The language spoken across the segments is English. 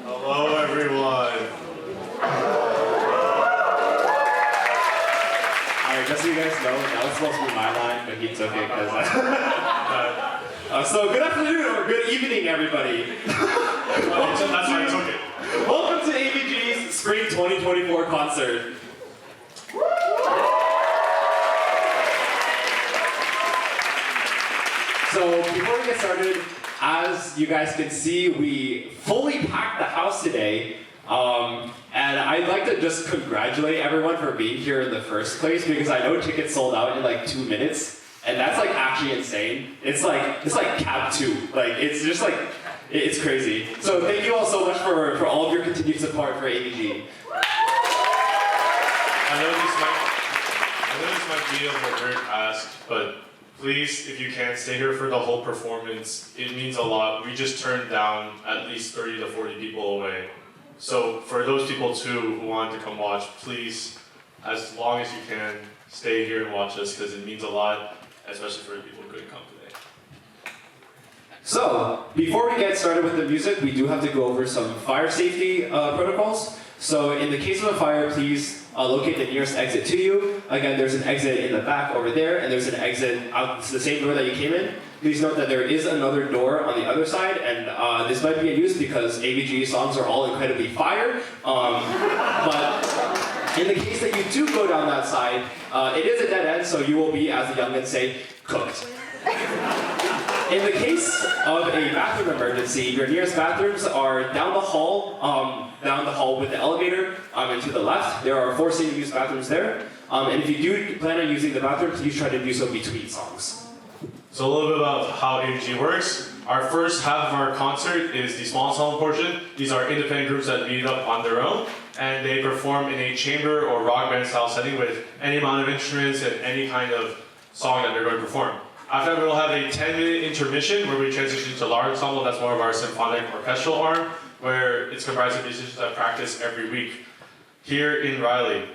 Hello, everyone. Alright, just so you guys know, that was supposed to be my line, but he took it because so good afternoon or good evening, everybody. Welcome to AVGE's Spring 2024 concert. So before we get started, as you guys can see, we fully packed the house today. And I'd like to just congratulate everyone for being here in the first place because I know tickets sold out in like 2 minutes. And that's like actually insane. It's like cab 2. Like it's just like, it's crazy. So thank you all so much for all of your continued support for AVGE. I know this might be a weird ask, but please, if you can, stay here for the whole performance. It means a lot. We just turned down at least 30 to 40 people away. So for those people too who wanted to come watch, please, as long as you can, stay here and watch us because it means a lot, especially for the people who couldn't come today. So, before we get started with the music, we do have to go over some fire safety protocols. So in the case of a fire, please locate the nearest exit to you. Again, there's an exit in the back over there, and there's an exit out to the same door that you came in. Please note that there is another door on the other side, and this might be in use because AVGE songs are all incredibly fire. But in the case that you do go down that side, it is a dead end, so you will be, as the youngins say, cooked. In the case of a bathroom emergency, your nearest bathrooms are down the hall with the elevator and to the left. There are 4 single-use bathrooms there. And if you do plan on using the bathroom, please try to do so between songs. So a little bit about how AVGE works. Our first half of our concert is the small ensemble portion. These are independent groups that meet up on their own, and they perform in a chamber or rock band style setting with any amount of instruments and any kind of song that they're going to perform. After that, we'll have a 10-minute intermission where we transition to large ensemble. That's more of our symphonic orchestral arm, where it's comprised of musicians that practice every week here in Riley.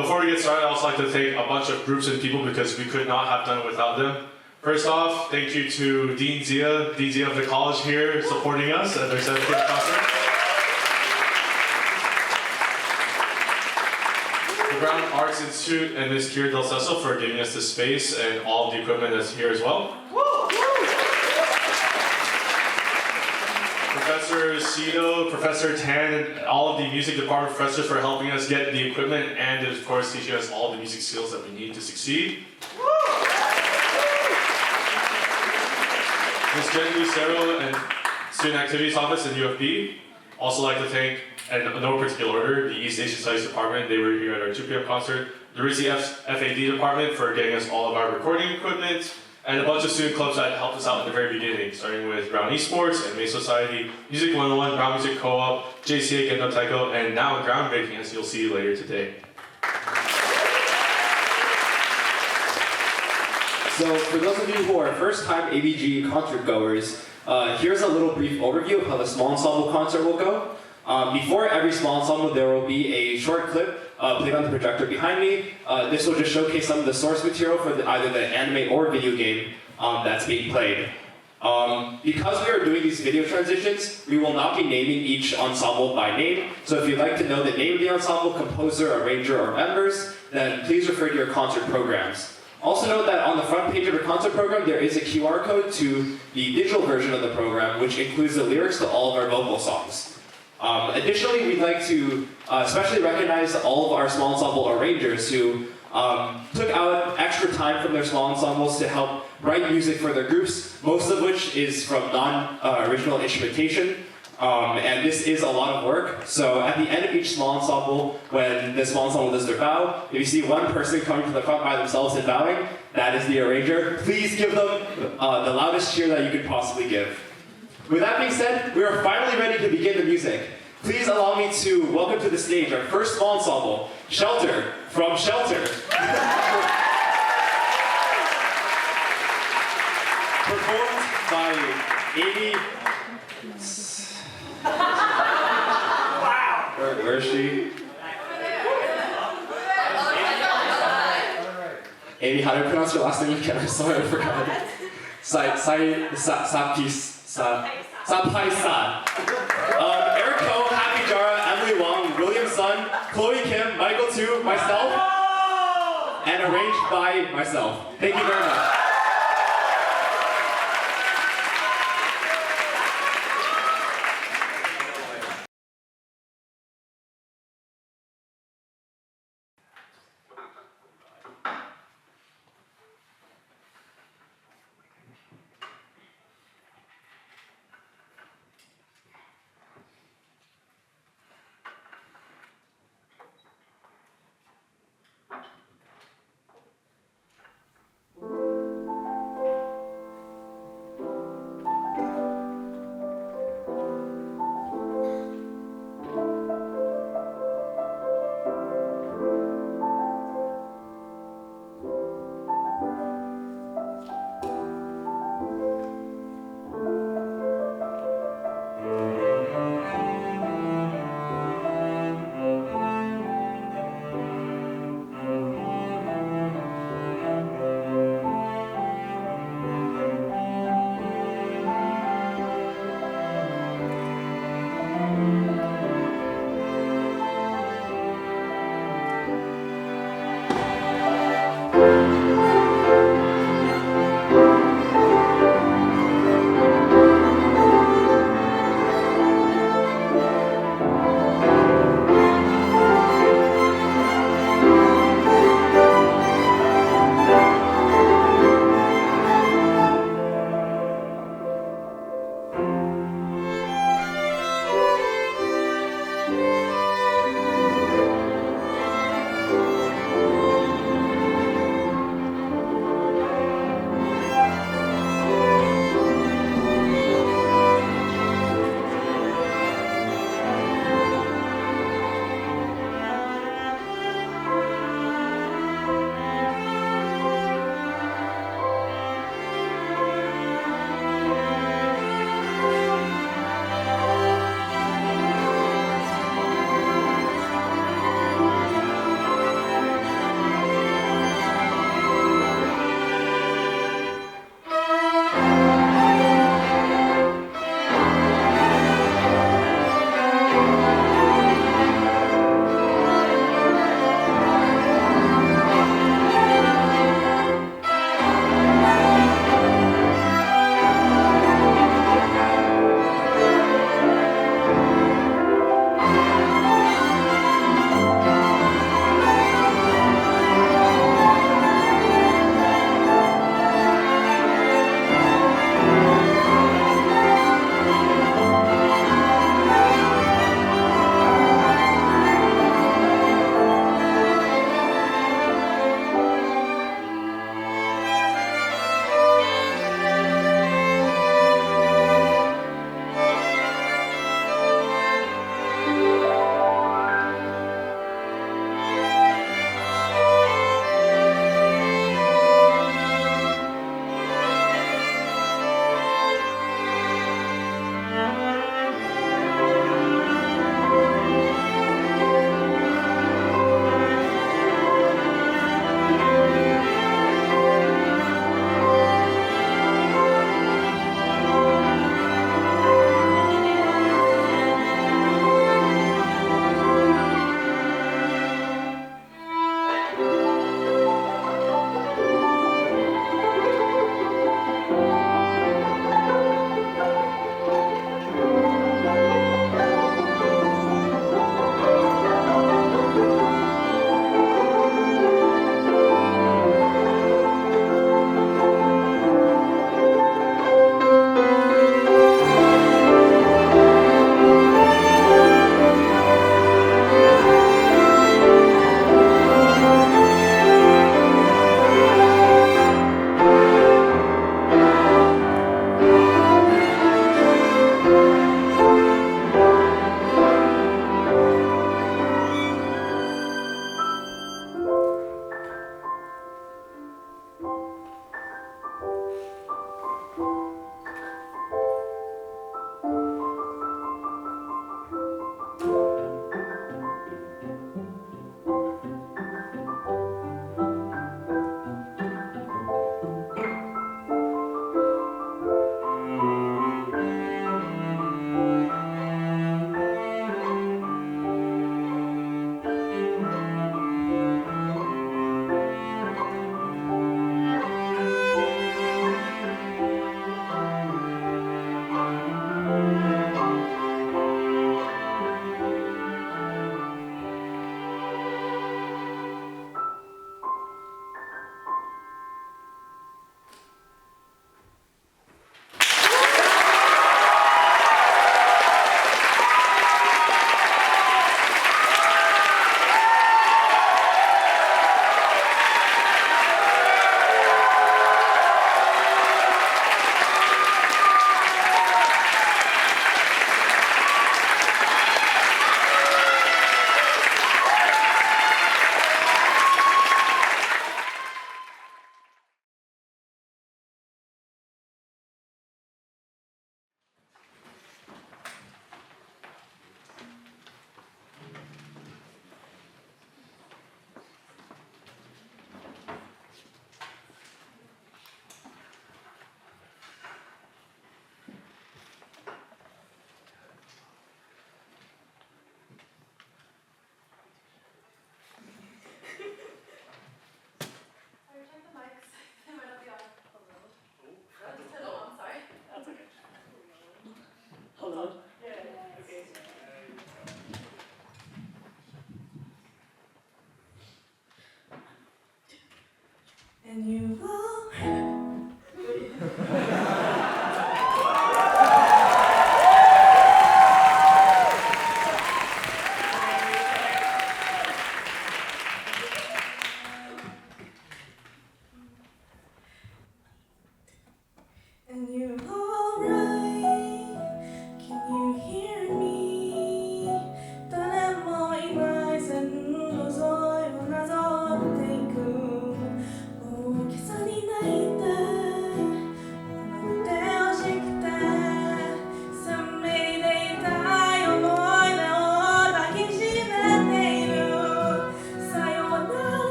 Before we get started, I'd also like to thank a bunch of groups and people because we could not have done it without them. First off, thank you to Dean Zia of the college here, supporting us at their 17th concert. The Brown Arts Institute and Ms. Kira Del Sesso for giving us this space and all of the equipment that's here as well. Professor Cito, Professor Tan, and all of the music department professors for helping us get the equipment and of course teaching us all the music skills that we need to succeed. Ms. Jen Lucero and Student Activities Office in UFB. Also like to thank, and in no particular order, the East Asian Studies Department. They were here at our 2 p.m. concert. The RISI FAD Department for getting us all of our recording equipment. And a bunch of student clubs that helped us out in the very beginning, starting with Brown Esports, Anime Society, Music 101, Brown Music Co-op, JCA Gendo Taiko, and now groundbreaking, as you'll see later today. So for those of you who are first-time AVGE concert goers, here's a little brief overview of how the small ensemble concert will go. Before every small ensemble, there will be a short clip played on the projector behind me. This will just showcase some of the source material for either the anime or video game that's being played. Because we are doing these video transitions, we will not be naming each ensemble by name. So if you'd like to know the name of the ensemble, composer, arranger, or members, then please refer to your concert programs. Also note that on the front page of your concert program, there is a QR code to the digital version of the program, which includes the lyrics to all of our vocal songs. Additionally, we'd like to especially recognize all of our small ensemble arrangers who took out extra time from their small ensembles to help write music for their groups, most of which is from non-original instrumentation. And this is a lot of work. So at the end of each small ensemble, when the small ensemble does their bow, if you see one person coming to the front by themselves and bowing, that is the arranger. Please give them the loudest cheer that you could possibly give. With that being said, we are finally ready to begin the music. Please allow me to welcome to the stage our first small ensemble, Shelter from Shelter. Performed by Amy. Wow. Where is she? Amy, how do I pronounce your last name again? I'm sorry, I forgot. Sabpisal. Eric Ko, Happy Jara, Emily Wang, William Sun, Chloe Kim, Michael Tu, myself, and arranged by myself. Thank you very much.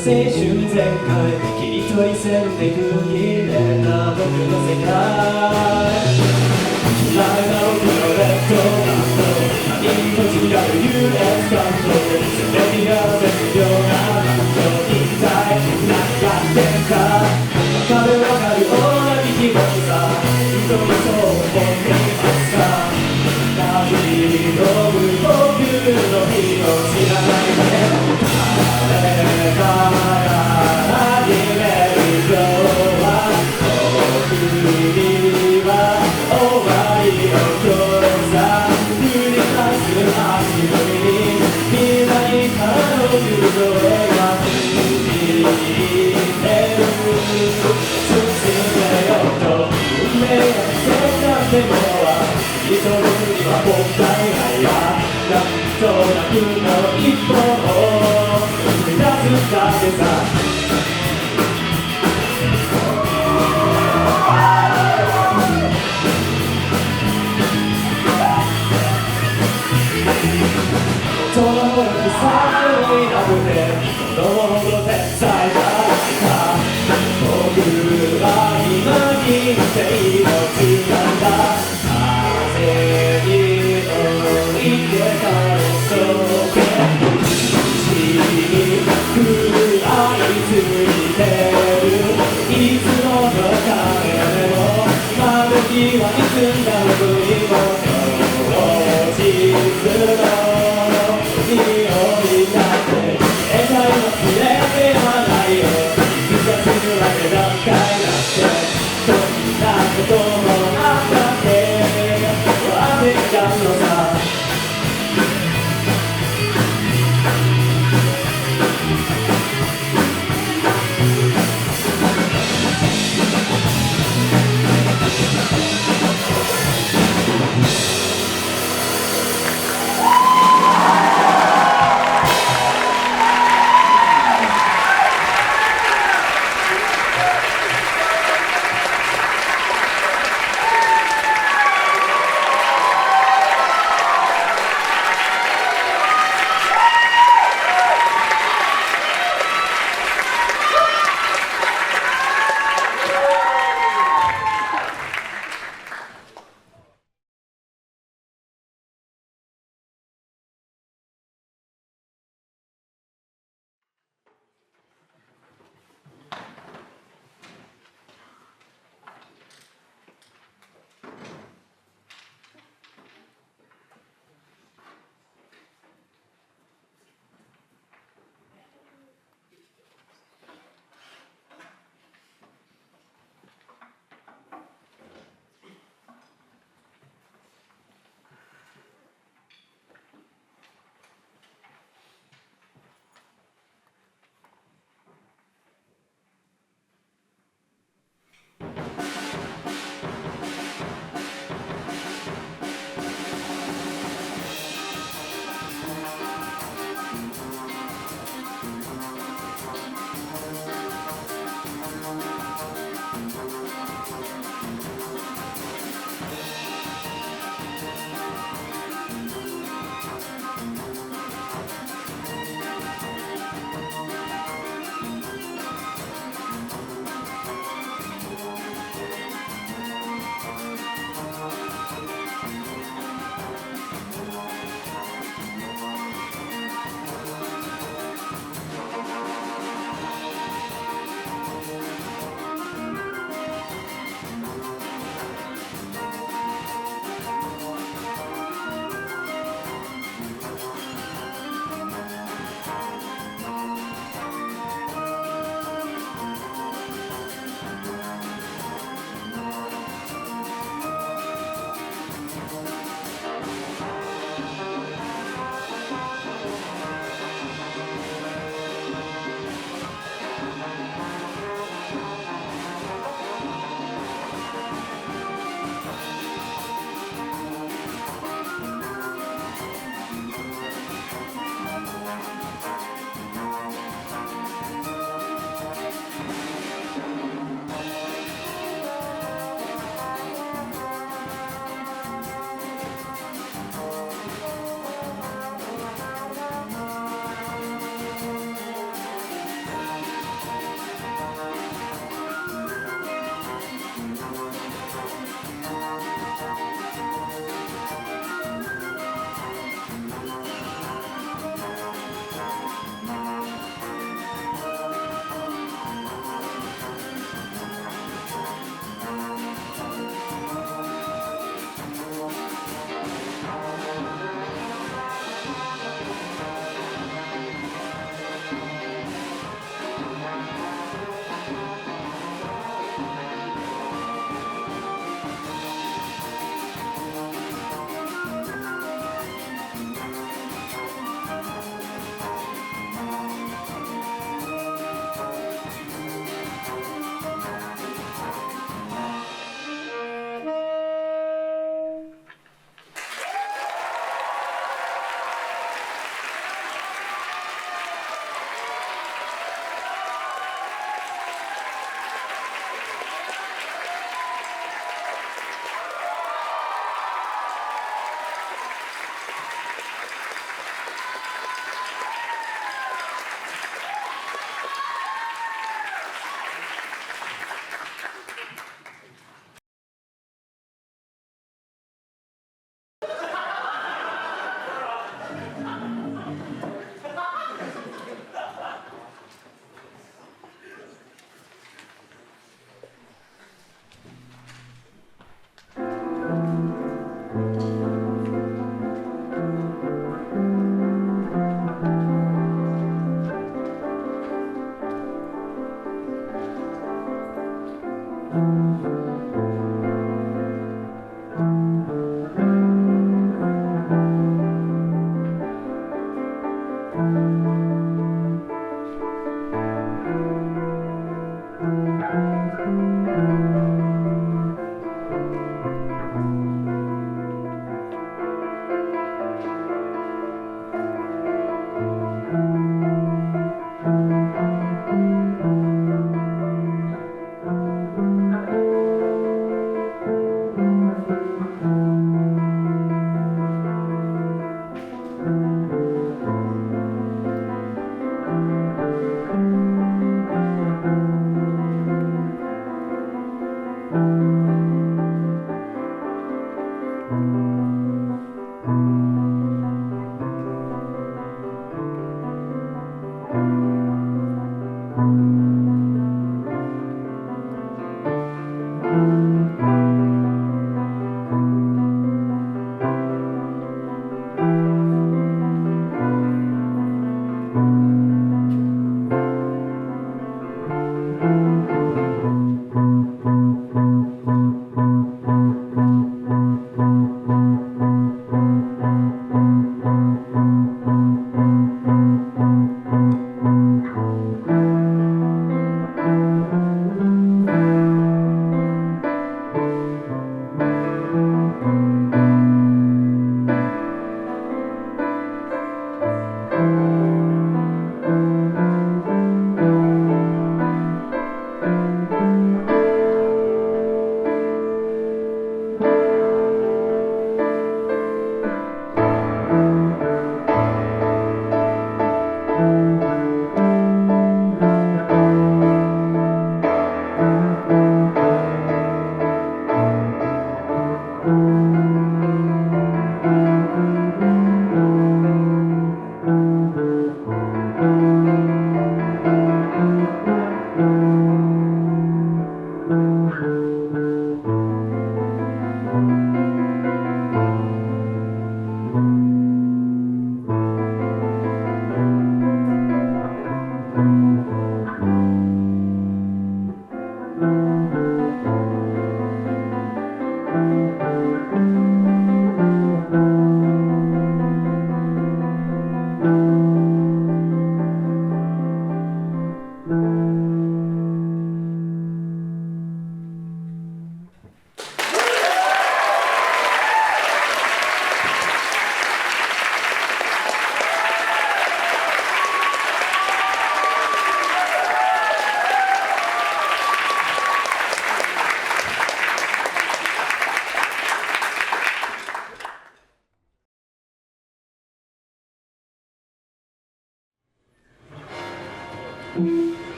青春全開君と一線で区切れた僕の世界ライナー僕のレッドバンド命にある優劣感動せめぎ合わせるような感情一体何がってんかわかるわかる同じ気持ちさ人にそう思っていますか旅の僕の日を知らないで誰から始める今日は僕には終わりの今日さ繰り返す足取りに未来からの友情がついてる進めようと運命がせなってもは一人にはもったいないやなんとなくの一歩を踏み出すだけさそのほどくさいなくて子供ほど天才だった僕は今に生のつなんだ風に降りてからそけ死に食らいついてるいつもの彼でも窓際に澄んだ僕にも当日の匂いだって得体の知れてはないよ気がするわけだったいなんてどんなこともあったって忘れちゃうのさ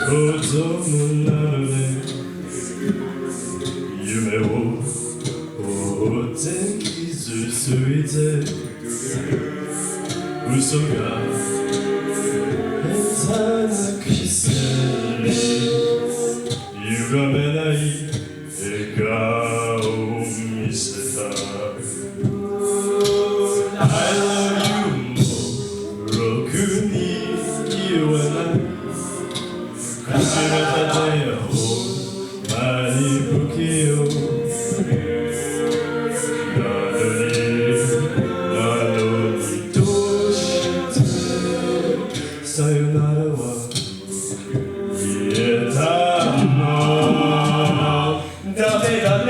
こともなのね夢を追って傷ついて嘘が下手なキスに歪めない笑顔を見せた I love you もろくに言わない初めて出会う前に不器用なのにどうしてさよならは言えたのダメだね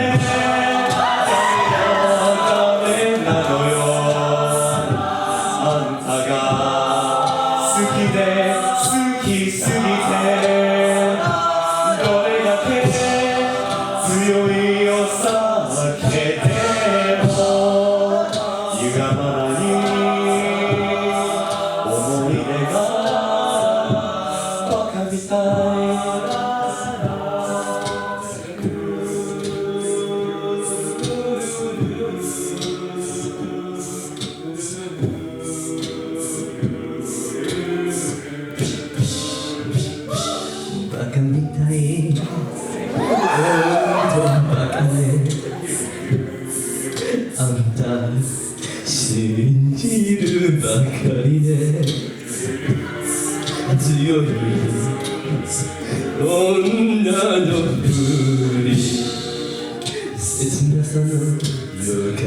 信じるばかりで強い女のふり切なさの夜風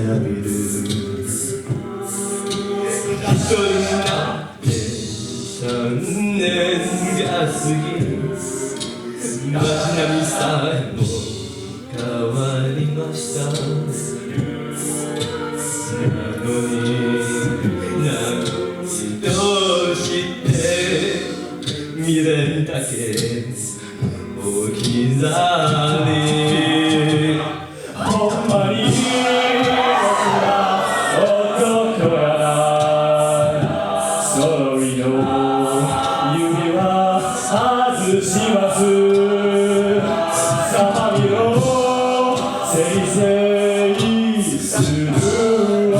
浴びる一人になって3年が過ぎ街並みさえも変わりましたなのにどうして未練だけ置き去りほんまに僕は男やな揃いの指輪外しますさまみろせいせいするわ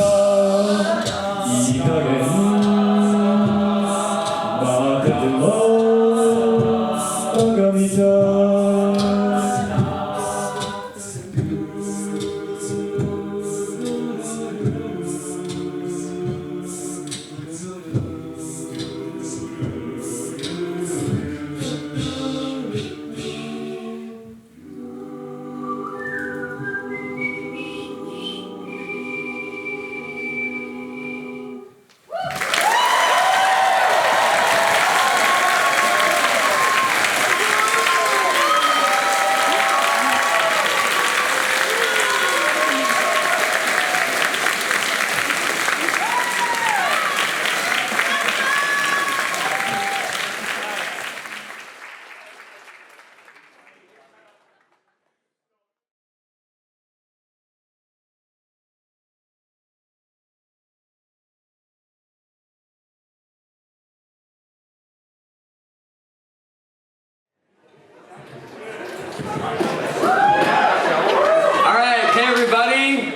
いい加減待っててもバカみたい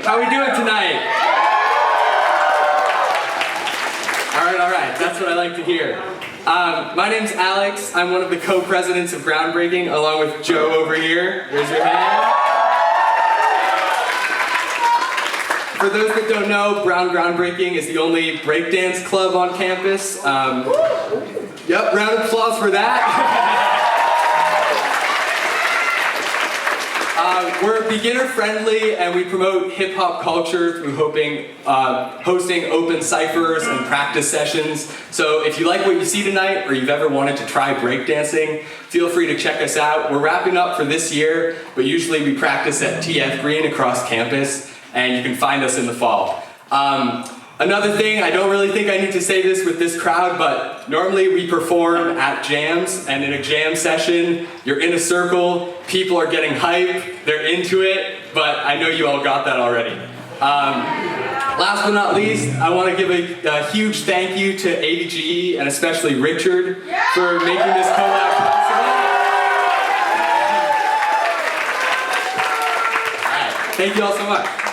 How we doing tonight? All right, that's what I like to hear. My name's Alex. I'm one of the co-presidents of Groundbreaking, along with Joe over here. Raise your hand. For those that don't know, Groundbreaking is the only breakdance club on campus. Yep, round of applause for that. We're beginner friendly and we promote hip hop culture through hosting open ciphers and practice sessions. So if you like what you see tonight or you've ever wanted to try breakdancing, feel free to check us out. We're wrapping up for this year, but usually we practice at TF Green across campus and you can find us in the fall. Another thing, I don't really think I need to say this with this crowd, but normally we perform at jams, and in a jam session, you're in a circle, people are getting hype, they're into it, but I know you all got that already. Last but not least, I want to give a huge thank you to AVGE and especially Richard for making this collab possible. All right, thank you all so much.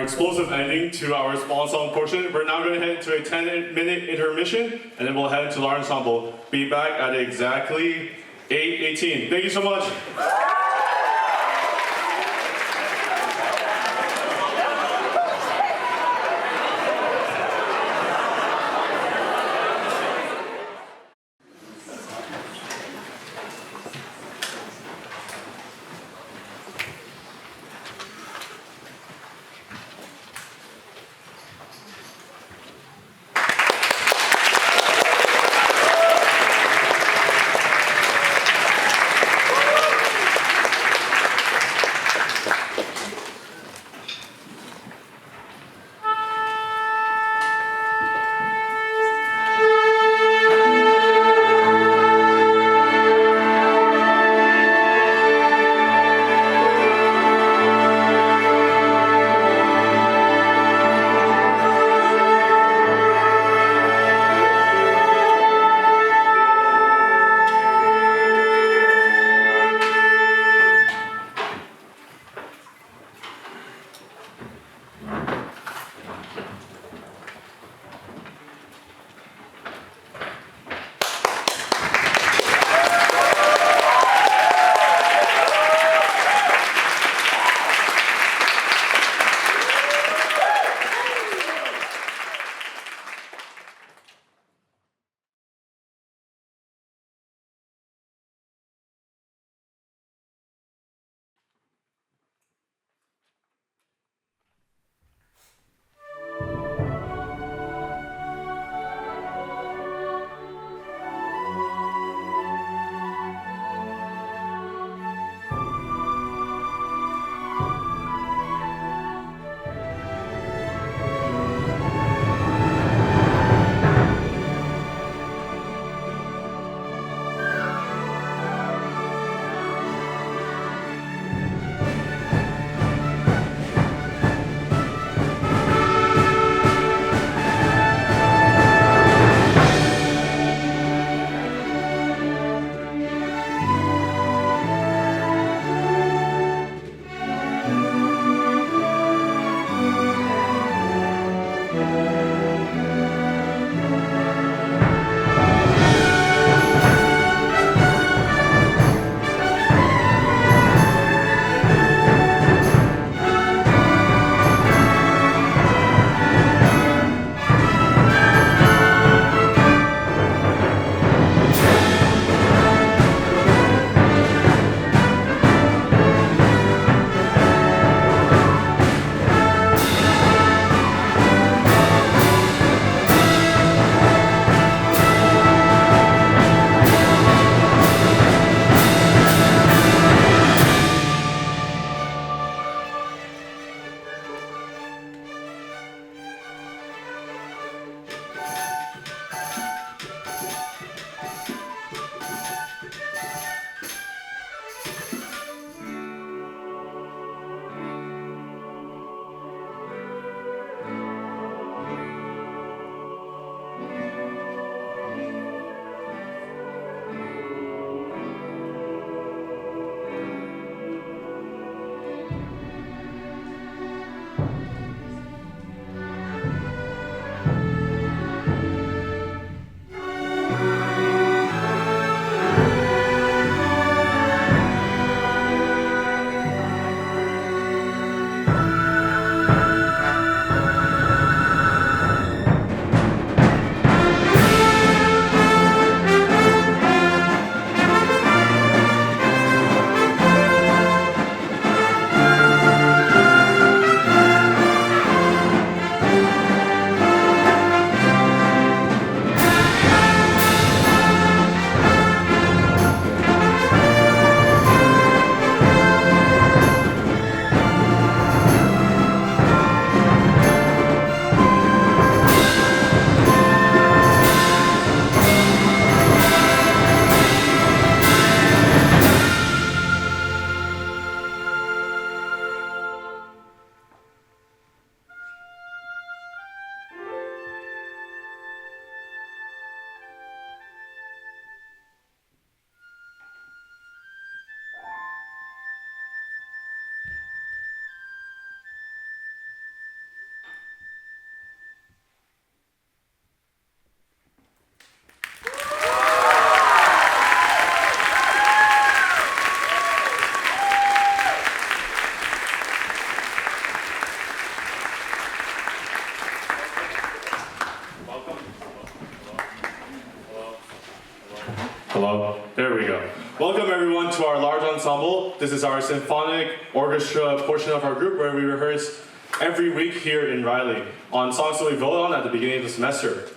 explosive ending to our small ensemble portion. We're now going to head into a 10-minute intermission, and then we'll head into our ensemble. Be back at exactly 8:18. Thank you so much. Hello? There we go. Welcome everyone to our large ensemble. This is our symphonic orchestra portion of our group where we rehearse every week here in Riley on songs that we vote on at the beginning of the semester.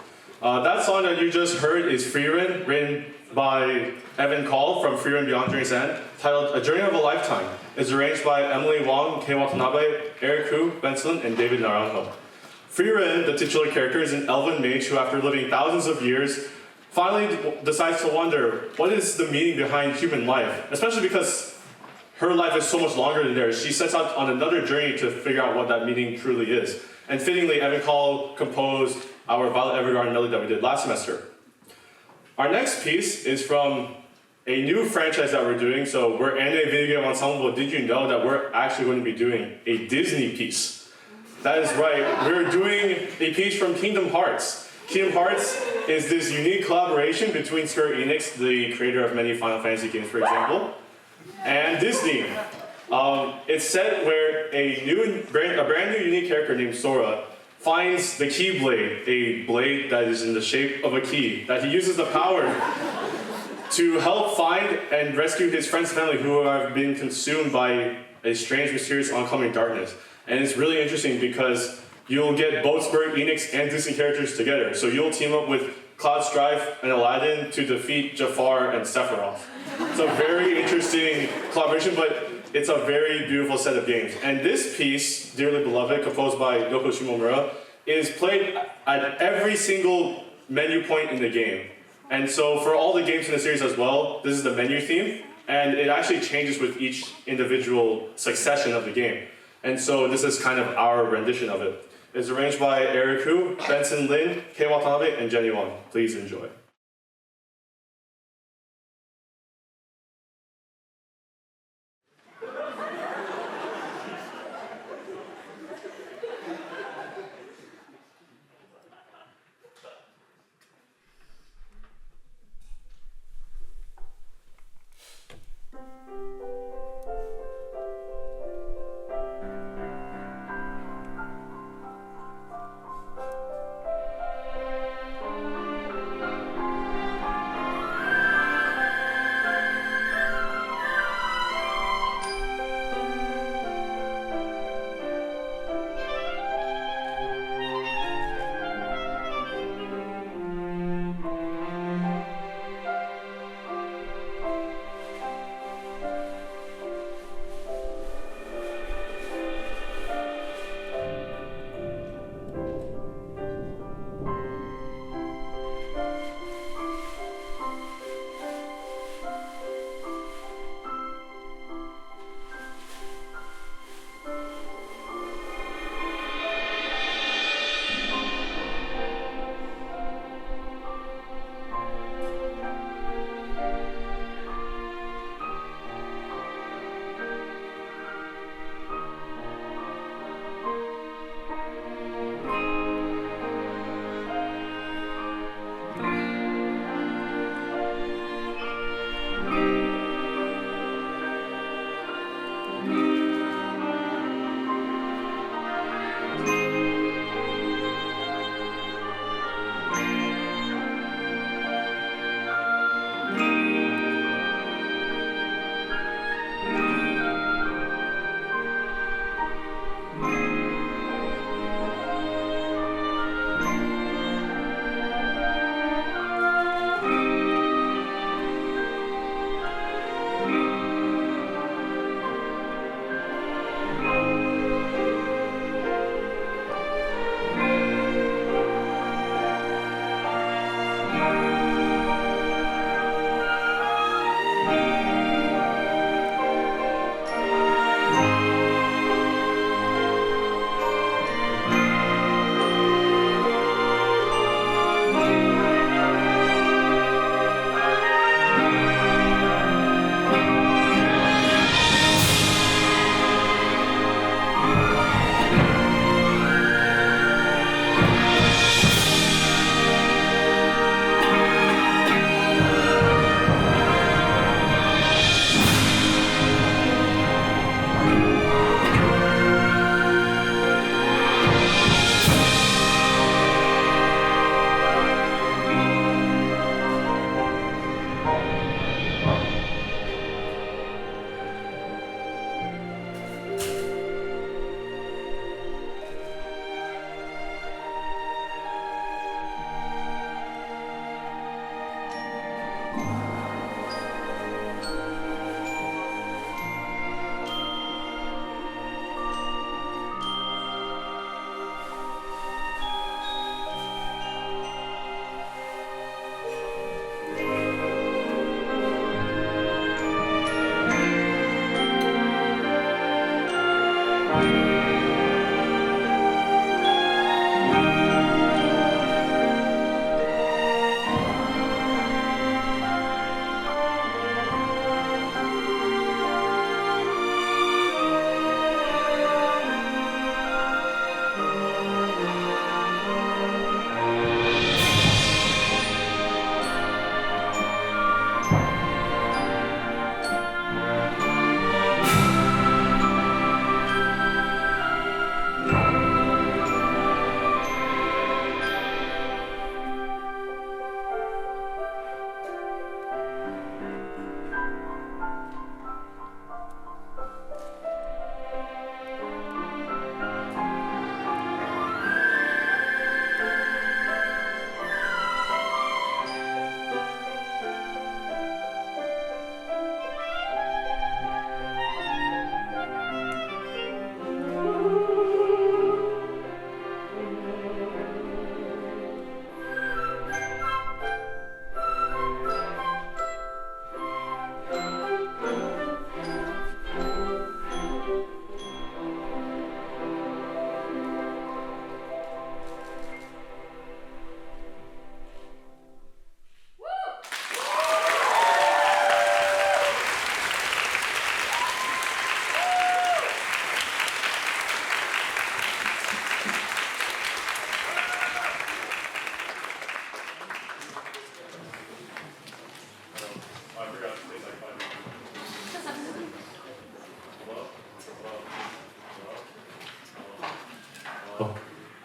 That song that you just heard is Freerin, written by Evan Call from Freerin Beyond Journey's End, titled A Journey of a Lifetime. It's arranged by Emily Wang, Kei Watanabe, Eric Hu, Benson, and David Naranjo. Freerin, the titular character, is an elven mage who, after living thousands of years, finally decides to wonder what is the meaning behind human life, especially because her life is so much longer than theirs. She sets out on another journey to figure out what that meaning truly is. And fittingly, Evan Call composed our Violet Evergarden melody that we did last semester. Our next piece is from a new franchise that we're doing. So we're anime video game ensemble, but did you know that we're actually going to be doing a Disney piece? That is right, we're doing a piece from Kingdom Hearts. Kingdom Hearts is this unique collaboration between Square Enix, the creator of many Final Fantasy games, for example, and Disney. It's set where a brand new unique character named Sora finds the Keyblade, a blade that is in the shape of a key, that he uses the power to help find and rescue his friends and family who have been consumed by a strange, mysterious, oncoming darkness. And it's really interesting because you'll get both Square Enix and Disney characters together. So you'll team up with Cloud Strife and Aladdin to defeat Jafar and Sephiroth. It's a very interesting collaboration, but it's a very beautiful set of games. And this piece, Dearly Beloved, composed by Yoko Shimomura, is played at every single menu point in the game. And so for all the games in the series as well, this is the menu theme, and it actually changes with each individual succession of the game. And so this is kind of our rendition of it. It's arranged by Eric Hu, Benson Lin, Kei Watanabe, and Jenny Wang. Please enjoy.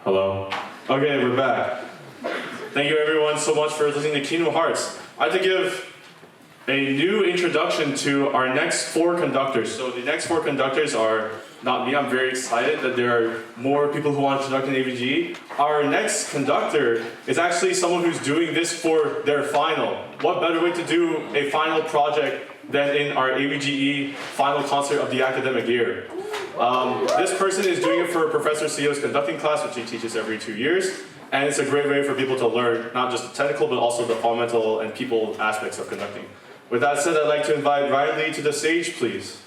Hello. Okay, we're back. Thank you everyone so much for listening to Kingdom Hearts. I'd like to give a new introduction to our next 4 conductors. So the next 4 conductors are not me. I'm very excited that there are more people who want to conduct an AVGE. Our next conductor is actually someone who's doing this for their final. What better way to do a final project than in our AVGE final concert of the academic year? This person is doing it for Professor Seo's conducting class, which he teaches every 2 years. And it's a great way for people to learn not just the technical, but also the fundamental and people aspects of conducting. With that said, I'd like to invite Riley to the stage, please.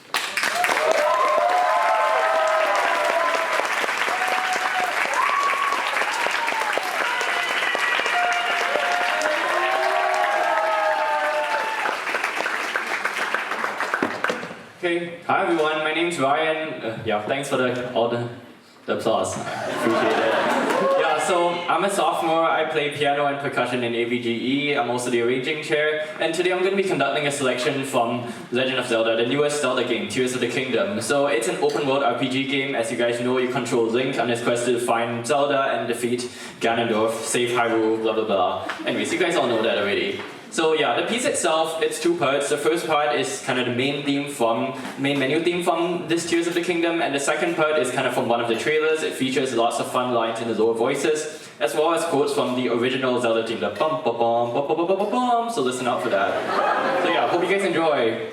Okay, hi everyone, my name's Ryan. Thanks for all the applause. I appreciate it. So I'm a sophomore. I play piano and percussion in AVGE. I'm also the arranging chair. And today I'm going to be conducting a selection from Legend of Zelda, the newest Zelda game, Tears of the Kingdom. So it's an open world RPG game. As you guys know, you control Link on his quest to find Zelda and defeat Ganondorf, save Hyrule, blah blah blah. Anyways, you guys all know that already. So yeah, the piece itself, it's 2 parts. The first part is kind of the main menu theme from this Tears of the Kingdom, and the second part is kind of from one of the trailers. It features lots of fun lines in the lower voices, as well as quotes from the original Zelda theme, the bum bum bum bum bum bum bum bum. So listen out for that. So yeah, hope you guys enjoy.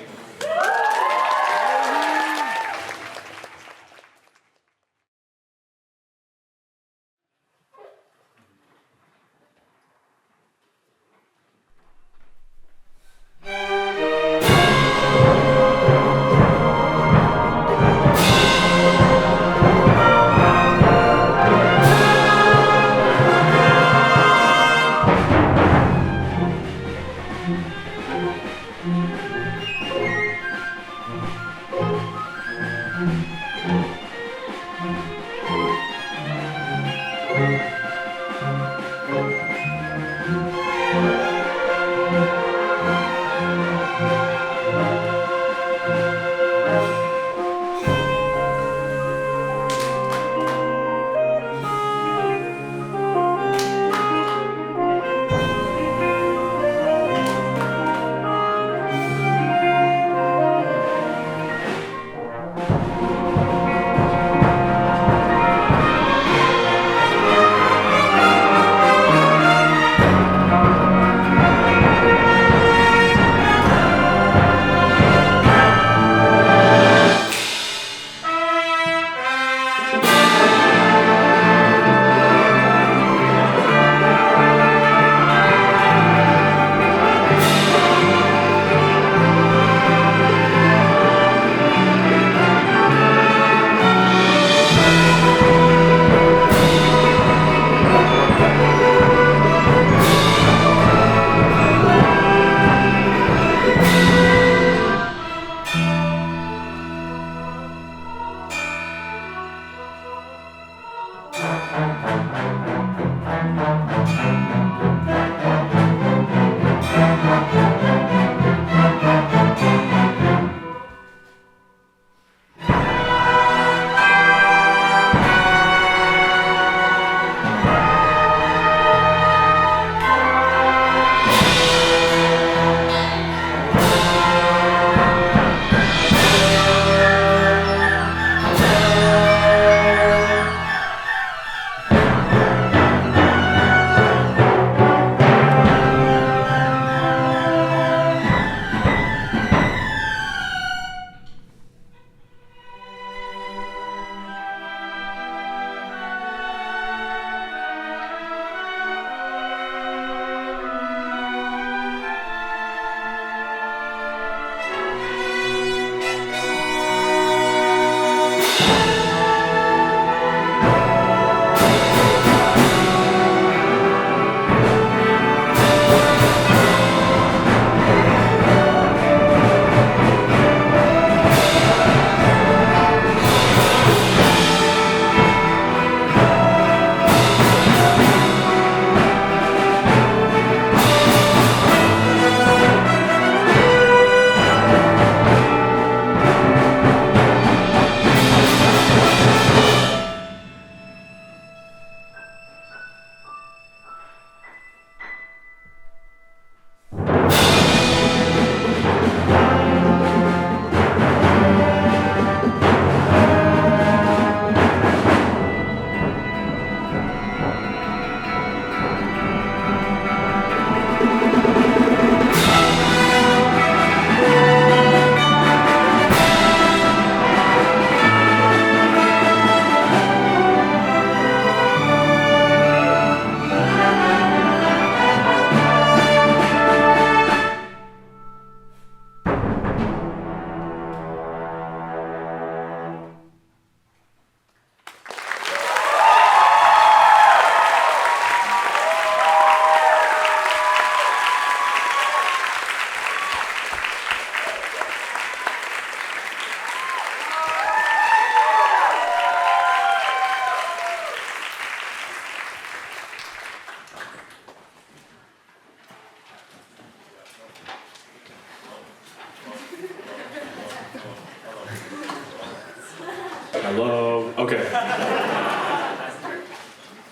love. Okay.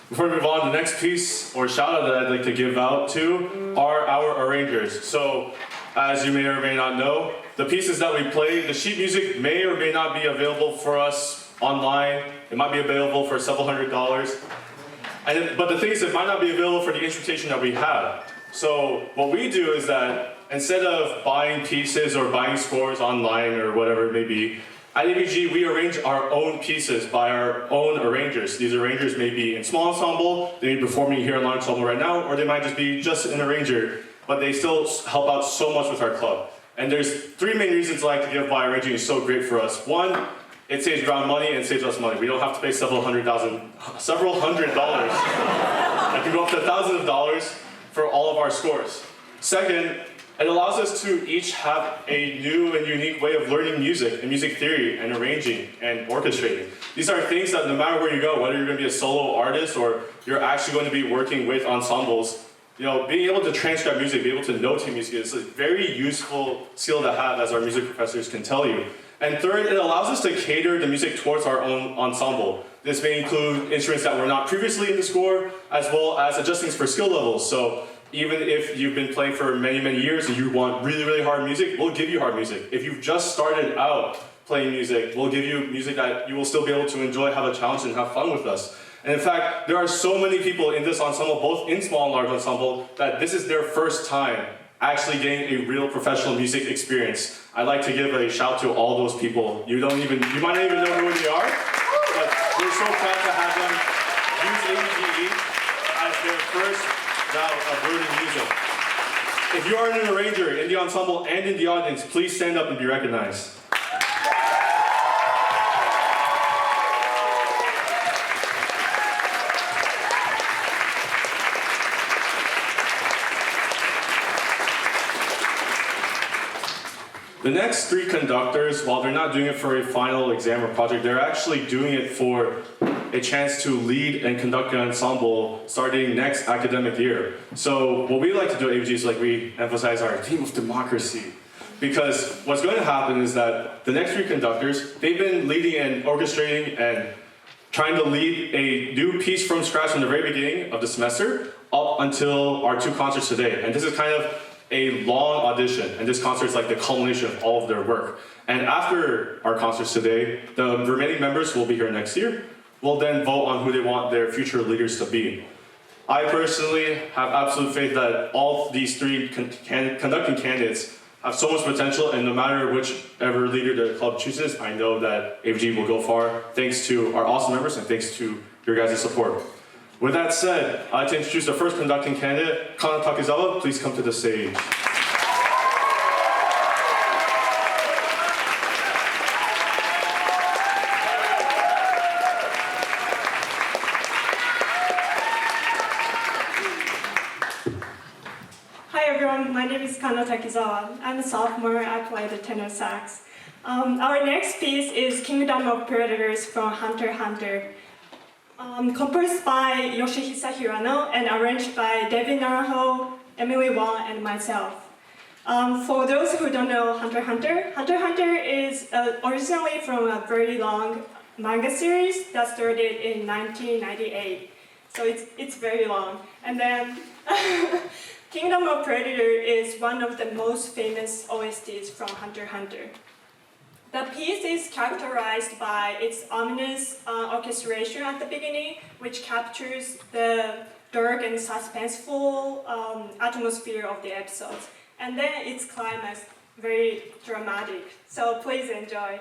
Before we move on, the next piece or shout out that I'd like to give out to are our arrangers. So, as you may or may not know, the pieces that we play, the sheet music may or may not be available for us online. It might be available for several $100s. But the thing is, it might not be available for the instrumentation that we have. So what we do is that instead of buying pieces or buying scores online or whatever it may be, at AVGE we arrange our own pieces by our own arrangers. These arrangers may be in small ensemble, they may be performing here in large ensemble right now, or they might just be just an arranger, but they still help out so much with our club. And there's three main reasons I like to give why arranging is so great for us. One, it saves ground money and saves us money. We don't have to pay several hundred dollars. It can go up to thousands of dollars for all of our scores. Second, it allows us to each have a new and unique way of learning music and music theory and arranging and orchestrating. These are things that no matter where you go, whether you're going to be a solo artist or you're actually going to be working with ensembles, being able to transcribe music, be able to notate music is a very useful skill to have, as our music professors can tell you. And third, it allows us to cater the music towards our own ensemble. This may include instruments that were not previously in the score, as well as adjustments for skill levels. So even if you've been playing for many, many years and you want really, really hard music, we'll give you hard music. If you've just started out playing music, we'll give you music that you will still be able to enjoy, have a challenge, and have fun with us. And in fact, there are so many people in this ensemble, both in small and large ensemble, that this is their first time actually getting a real professional music experience. I'd like to give a shout to all those people. You might not even know who they are, but we're so proud to have them use AVGE as their first route of learning music. If you are an arranger in the ensemble and in the audience, please stand up and be recognized. The next three conductors, while they're not doing it for a final exam or project, they're actually doing it for a chance to lead and conduct an ensemble starting next academic year. So what we like to do at AVGE is we emphasize our theme of democracy. Because what's going to happen is that the next three conductors, they've been leading and orchestrating and trying to lead a new piece from scratch from the very beginning of the semester up until our two concerts today. And this is kind of a long audition, and this concert is like the culmination of all of their work. And after our concerts today, the remaining members will be here next year. We'll then vote on who they want their future leaders to be. I personally have absolute faith that all these three conducting candidates have so much potential, and no matter whichever leader the club chooses, I know that AVGE will go far, thanks to our awesome members and thanks to your guys' support. With that said, I'd like to introduce the first conducting candidate, Kana Takizawa. Please come to the stage. Hi everyone, my name is Kana Takizawa. I'm a sophomore, I play the tenor sax. Our next piece is Kingdom of Predators from Hunter x Hunter. Composed by Yoshihisa Hirano and arranged by David Naranjo, Emily Wang, and myself. For those who don't know Hunter x Hunter, Hunter x Hunter is originally from a very long manga series that started in 1998. So it's very long. And then Kingdom of Predator is one of the most famous OSTs from Hunter x Hunter. The piece is characterized by its ominous orchestration at the beginning, which captures the dark and suspenseful atmosphere of the episodes. And then its climax, very dramatic. So please enjoy.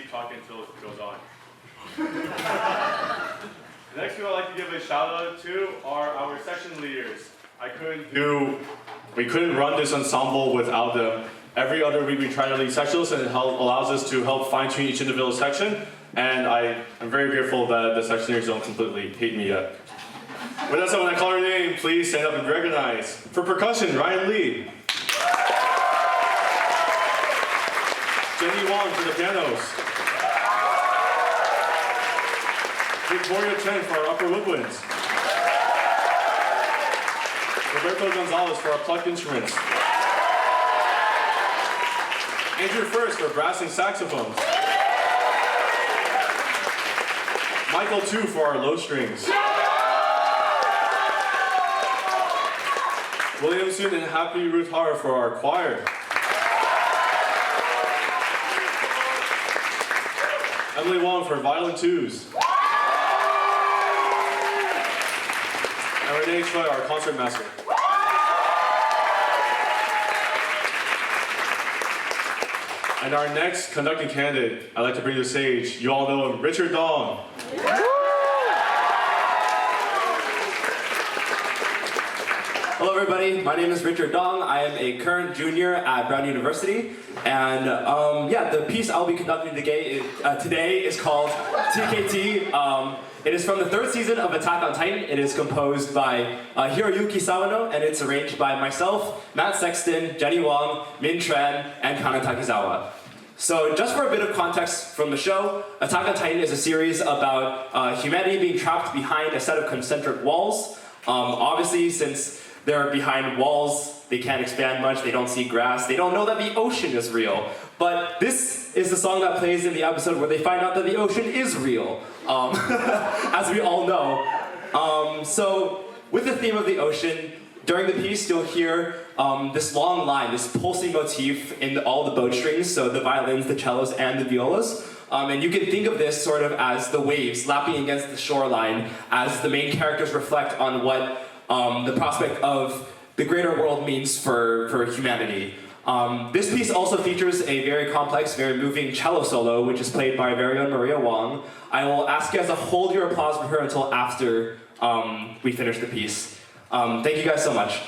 keep talking until it goes on. The next people I'd like to give a shout out to are our section leaders. We couldn't run this ensemble without them. Every other week we try to lead sectionals, and it allows us to help fine-tune each individual section. And I'm very grateful that the section leaders don't completely hate me yet. With that said, when I call her name, please stand up and be recognized. For percussion, Ryan Lee. Jenny Wang for the pianos. Victoria Chen for our upper woodwinds. Roberto Gonzalez for our plucked instruments. Andrew First for brass and saxophones. Michael Tu for our low strings. Williamson and Happy Ruth Hara for our choir. Emily Wong for violin twos. And Renee Choi, our concert master. And our next conducting candidate, I'd like to bring to the stage. You all know him, Richard Dong. Hello everybody, my name is Richard Dong. I am a current junior at Brown University. And the piece I'll be conducting today is called TKT. It is from the 3rd season of Attack on Titan. It is composed by Hiroyuki Sawano, and it's arranged by myself, Matt Sexton, Jenny Wang, Min Tran, and Kana Takizawa. So just for a bit of context from the show, Attack on Titan is a series about humanity being trapped behind a set of concentric walls. Obviously, since they're behind walls, they can't expand much, they don't see grass, they don't know that the ocean is real. But this is the song that plays in the episode where they find out that the ocean is real, as we all know. So with the theme of the ocean, during the piece you'll hear this long line, this pulsing motif in all the bow strings, so the violins, the cellos, and the violas. And you can think of this sort of as the waves lapping against the shoreline as the main characters reflect on what the prospect of the greater world means for humanity. This piece also features a very complex, very moving cello solo, which is played by our very own Maria Wang. I will ask you guys to hold your applause for her until after we finish the piece. Thank you guys so much.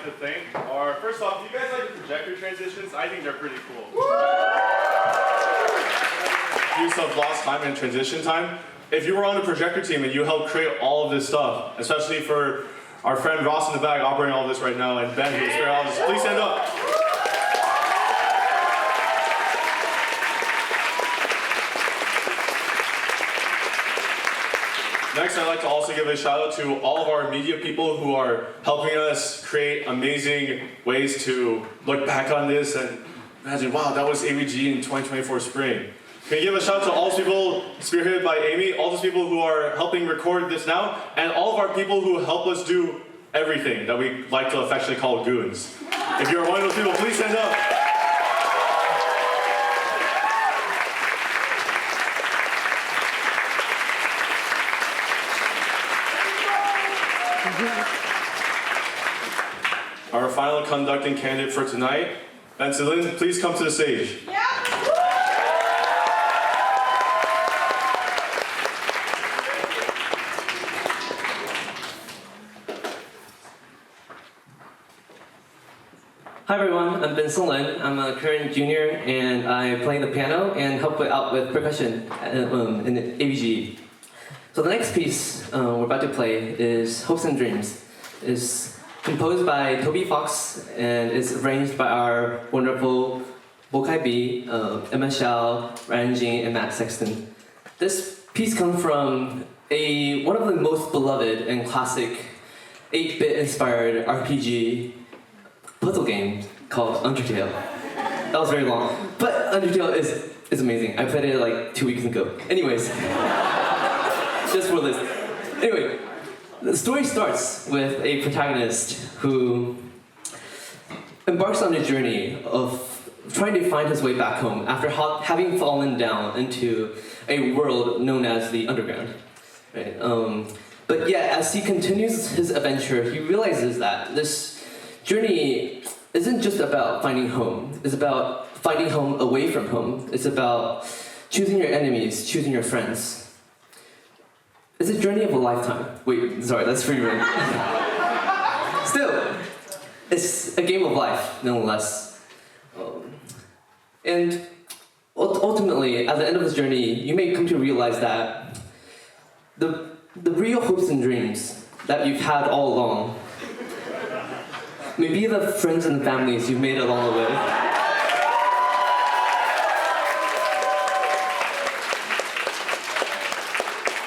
like to thank are, first off, do you guys like the projector transitions? I think they're pretty cool. Use of lost time and transition time. If you were on the projector team and you helped create all of this stuff, especially for our friend Ross in the back operating all this right now, and Ben who's here, all this, please stand up. Next, I'd like to also give a shout out to all of our media people who are helping us create amazing ways to look back on this and imagine, wow, that was AVGE in 2024 spring. Can you give a shout out to all those people spearheaded by Amy, all those people who are helping record this now, and all of our people who help us do everything that we like to affectionately call goons. If you're one of those people, please stand up. Our final conducting candidate for tonight, Attila, please come to the stage. Hi everyone, I'm Ben Solin. I'm a current junior and I play the piano and help out with percussion in the AVGE. So the next piece we're about to play is Hopes and Dreams. It's composed by Toby Fox and is arranged by our wonderful Bokai B, Emma Shao, Ryan Jing, and Matt Sexton. This piece comes from one of the most beloved and classic 8-bit inspired RPG puzzle game called Undertale. That was very long, but Undertale is amazing. I played it like 2 weeks ago. Anyways, just for this. Anyway, the story starts with a protagonist who embarks on a journey of trying to find his way back home after having fallen down into a world known as the Underground. Right? But yet, as he continues his adventure, he realizes that this journey isn't just about finding home. It's about finding home away from home. It's about choosing your enemies, choosing your friends. It's a journey of a lifetime. Wait, sorry, that's free run. Still, it's a game of life, nonetheless. And ultimately, at the end of this journey, you may come to realize that the real hopes and dreams that you've had all along maybe the friends and families you've made along the way.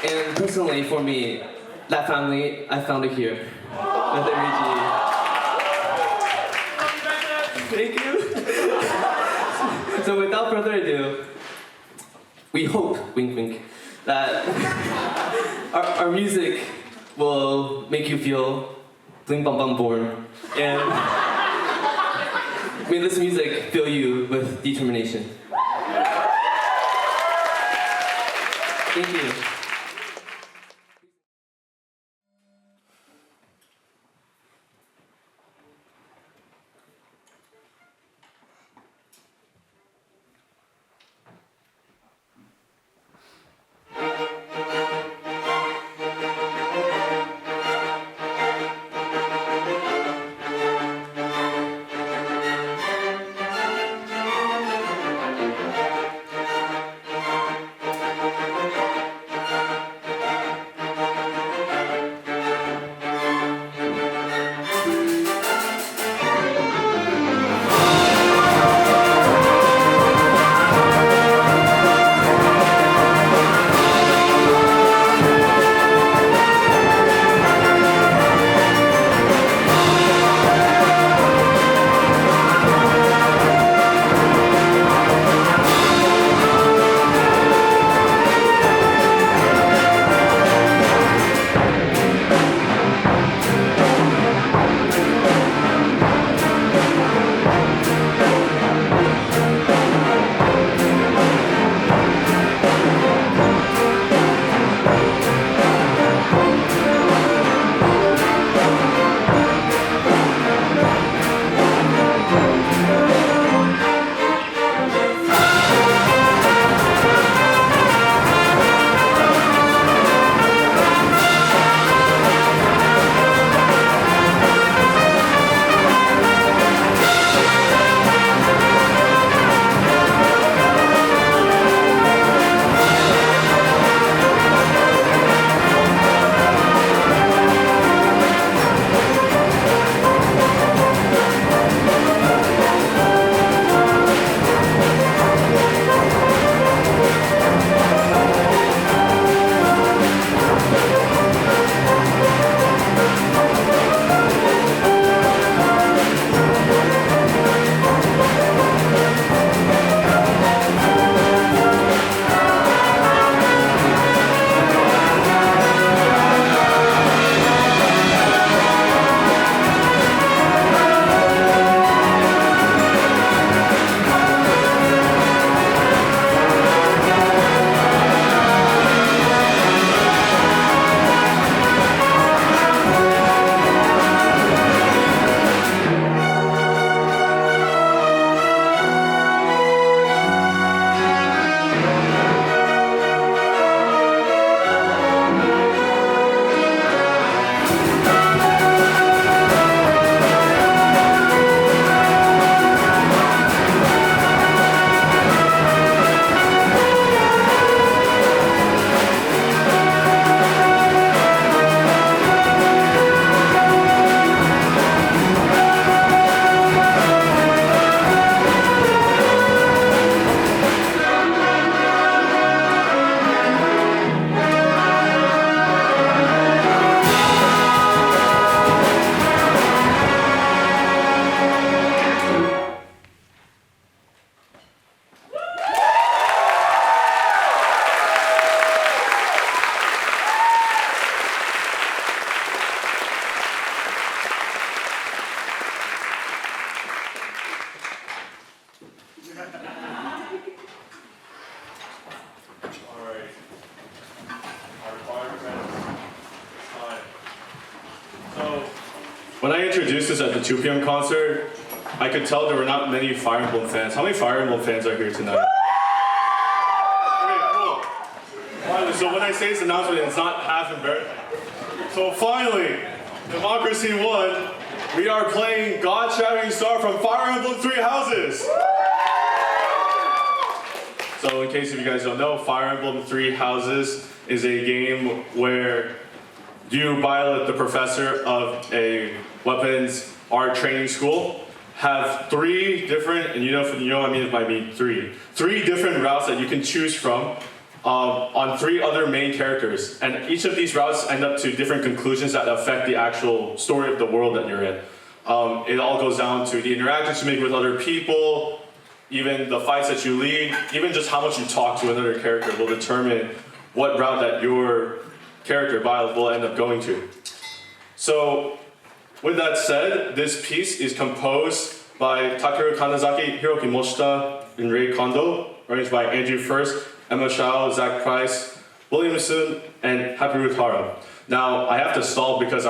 And personally, for me, that family, I found it here with AVGE. Thank you. So without further ado, we hope, wink wink, that our music will make you feel bling bong bong born. And may this music fill you with determination. Thank you. When I introduced this at the 2 p.m. concert, I could tell there were not many Fire Emblem fans. How many Fire Emblem fans are here tonight? Okay, cool. Finally, so when I say this announcement, it's not half embarrassing. So finally, Democracy won. We are playing God Shattering Star from Fire Emblem 3 Houses. So in case if you guys don't know, Fire Emblem 3 Houses is a game where you, Violet, the professor of a weapons art training school, have 3 different, and you know what I mean by three different routes that you can choose from on 3 other main characters. And each of these routes end up to different conclusions that affect the actual story of the world that you're in. It all goes down to the interactions you make with other people, even the fights that you lead, even just how much you talk to another character will determine what route that your character, Violet, will end up going to. So, with that said, this piece is composed by Takeru Kanazaki, Hiroki Moshita, and Ray Kondo, arranged by Andrew First, Emma Shao, Zach Price, William Sun, and Hapiru Taro. Now, I have to stall because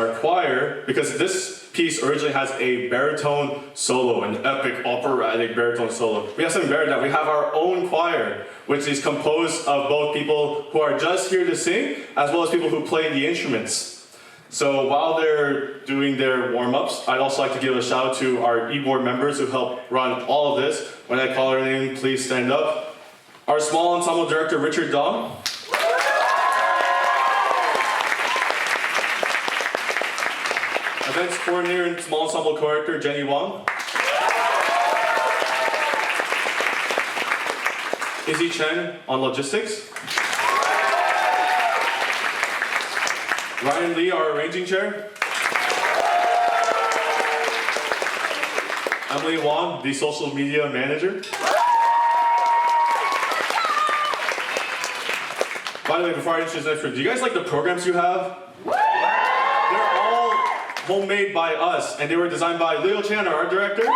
because this piece originally has a baritone solo, an epic operatic baritone solo. We have something better than that. We have our own choir, which is composed of both people who are just here to sing, as well as people who play the instruments. So while they're doing their warm-ups, I'd also like to give a shout out to our e-board members who help run all of this. When I call her name, please stand up. Our small ensemble director, Richard Dong. Events coordinator and small ensemble co-director, Jenny Wang. Izzy Chen on logistics. Ryan Lee, our arranging chair. Emily Wang, the social media manager. By the way, before I introduce the next group, do you guys like the programs you have? They're all homemade by us, and they were designed by Leo Chan, our art director.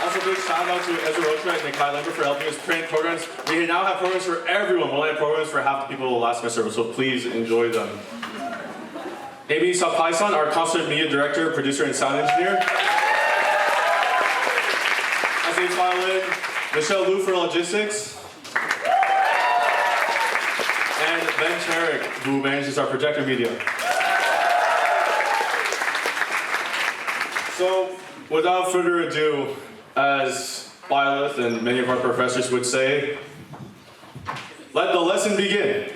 Also, big shout out to Ezra Rocha and Nikai Lember for helping us print programs. We now have programs for everyone. We'll have programs for half the people last semester, so please enjoy them. Amy Sabpisal, our concert media director, producer, and sound engineer. As a violin, Michelle Liu for logistics. And Ben Cherek, who manages our projector media. So, without further ado, as Violet and many of our professors would say, let the lesson begin.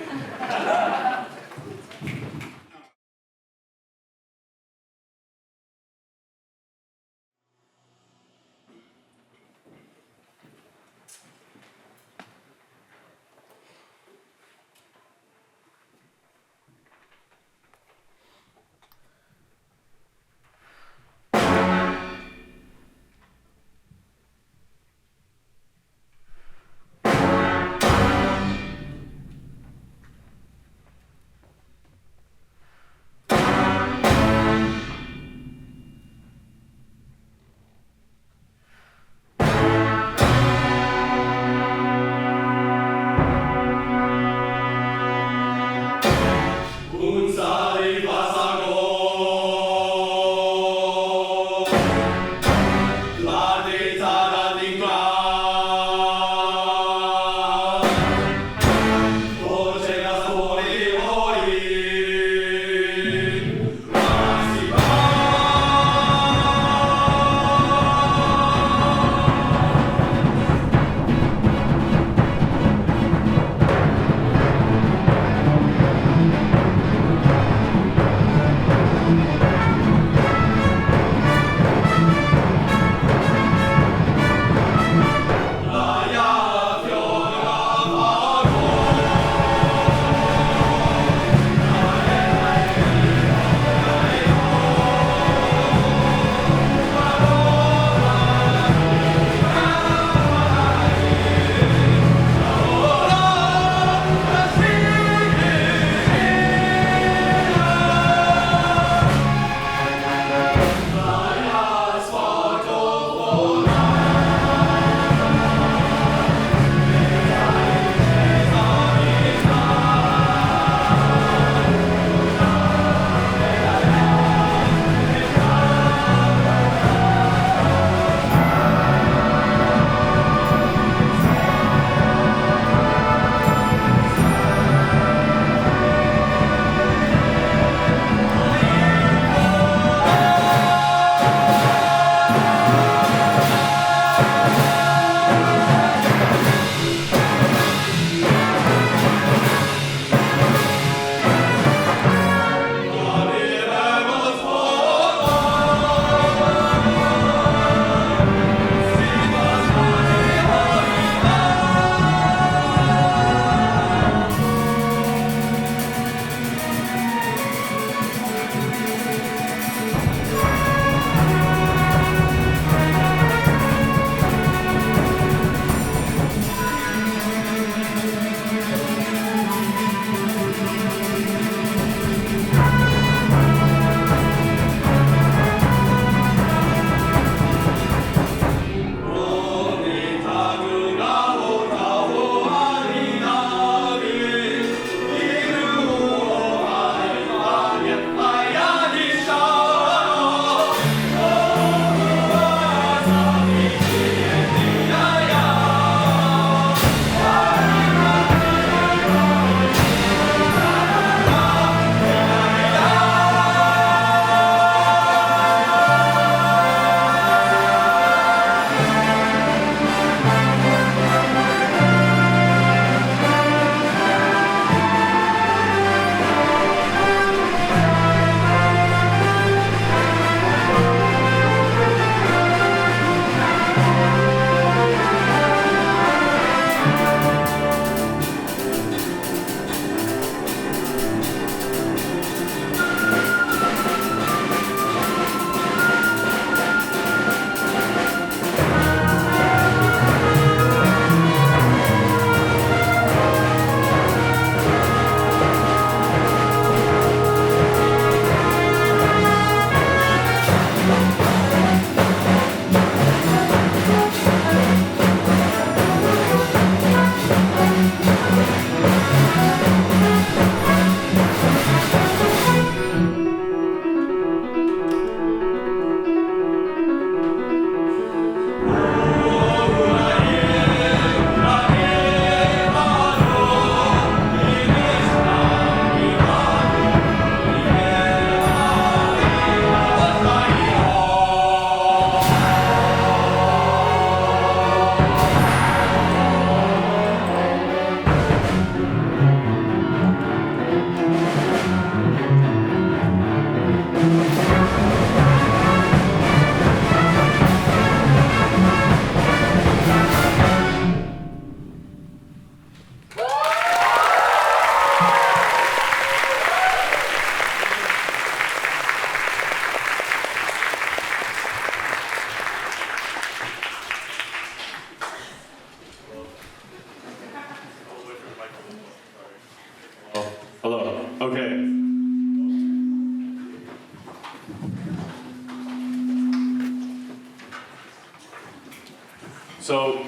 So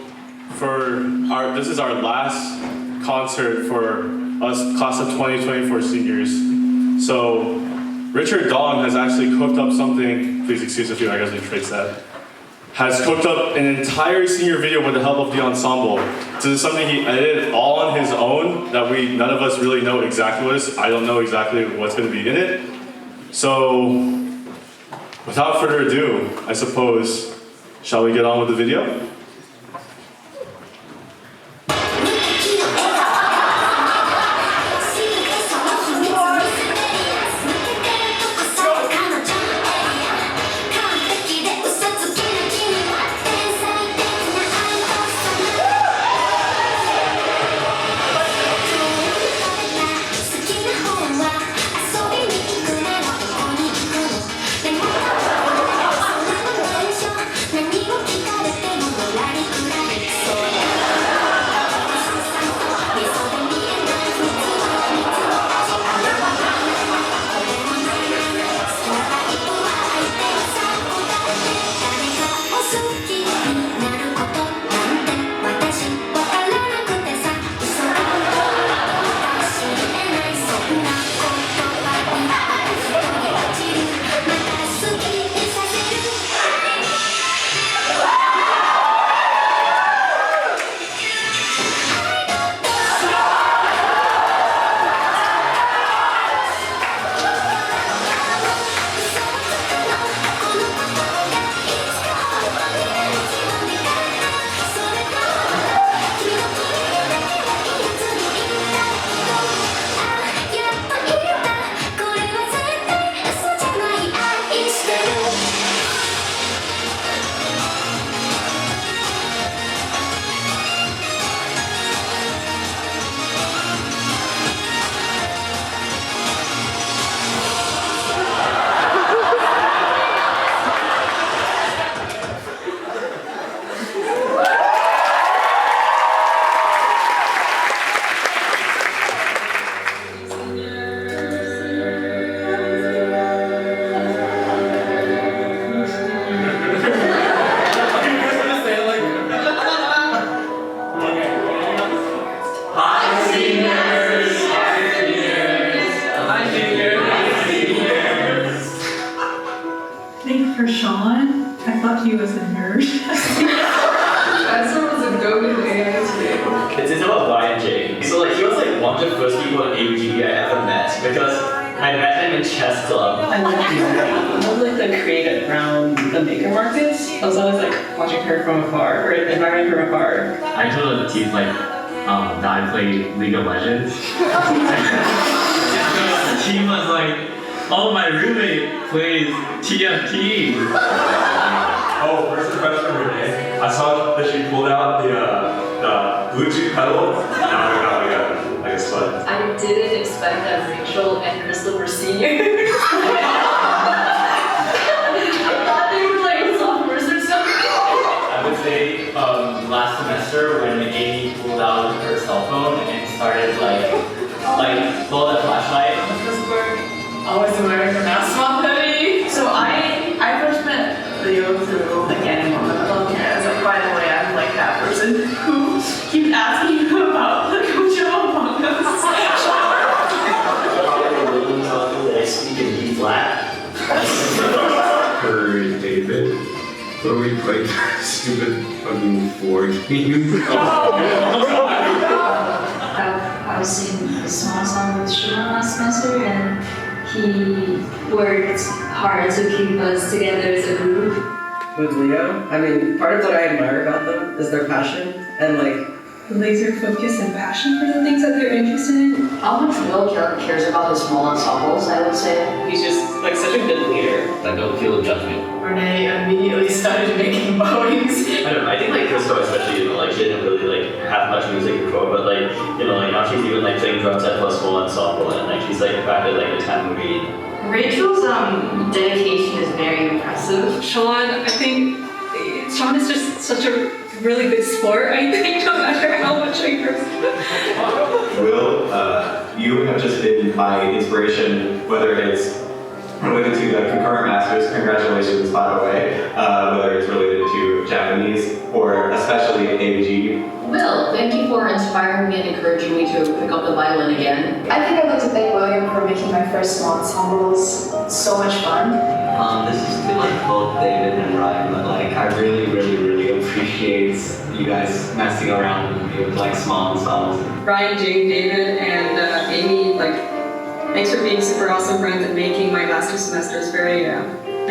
this is our last concert for us class of 2024 seniors. So Richard Dong has actually cooked up something, please excuse a few, I guess we trace that, has cooked up an entire senior video with the help of the ensemble. This is something he edited all on his own that none of us really know exactly what it is. I don't know exactly what's going to be in it. So without further ado, I suppose, shall we get on with the video? I was in a small song with Sean last semester, and he worked hard to keep us together as a group. With Leo, I mean, part of what I admire about them is their passion and like laser focus and passion for the things that they're interested in. How much Will cares about his small ensembles, I would say. He's just like such a good leader. I don't feel judgment. Renee immediately started making bowings. I don't know, I think like Crystal especially, like she didn't really like have much music before, but like, like now she's even like playing drums at plus small ensemble and like she's like back at like a tambourine. Rachel's dedication is very impressive. Sean, I think Sean is just such a really good sport, I think, no matter how much I curse. Will, you have just been my inspiration, whether it's related to the concurrent masters, congratulations by the way, whether it's related to Japanese, or especially AVGE? Will, thank you for inspiring me and encouraging me to pick up the violin again. I think I'd like to thank William for making my first small ensembles so much fun. This is to like both David and Ryan, but like I really appreciate you guys messing around with me with like small ensembles. Ryan, Jane, David, and Amy, like, thanks for being super awesome friends and making my last 2 semesters very, I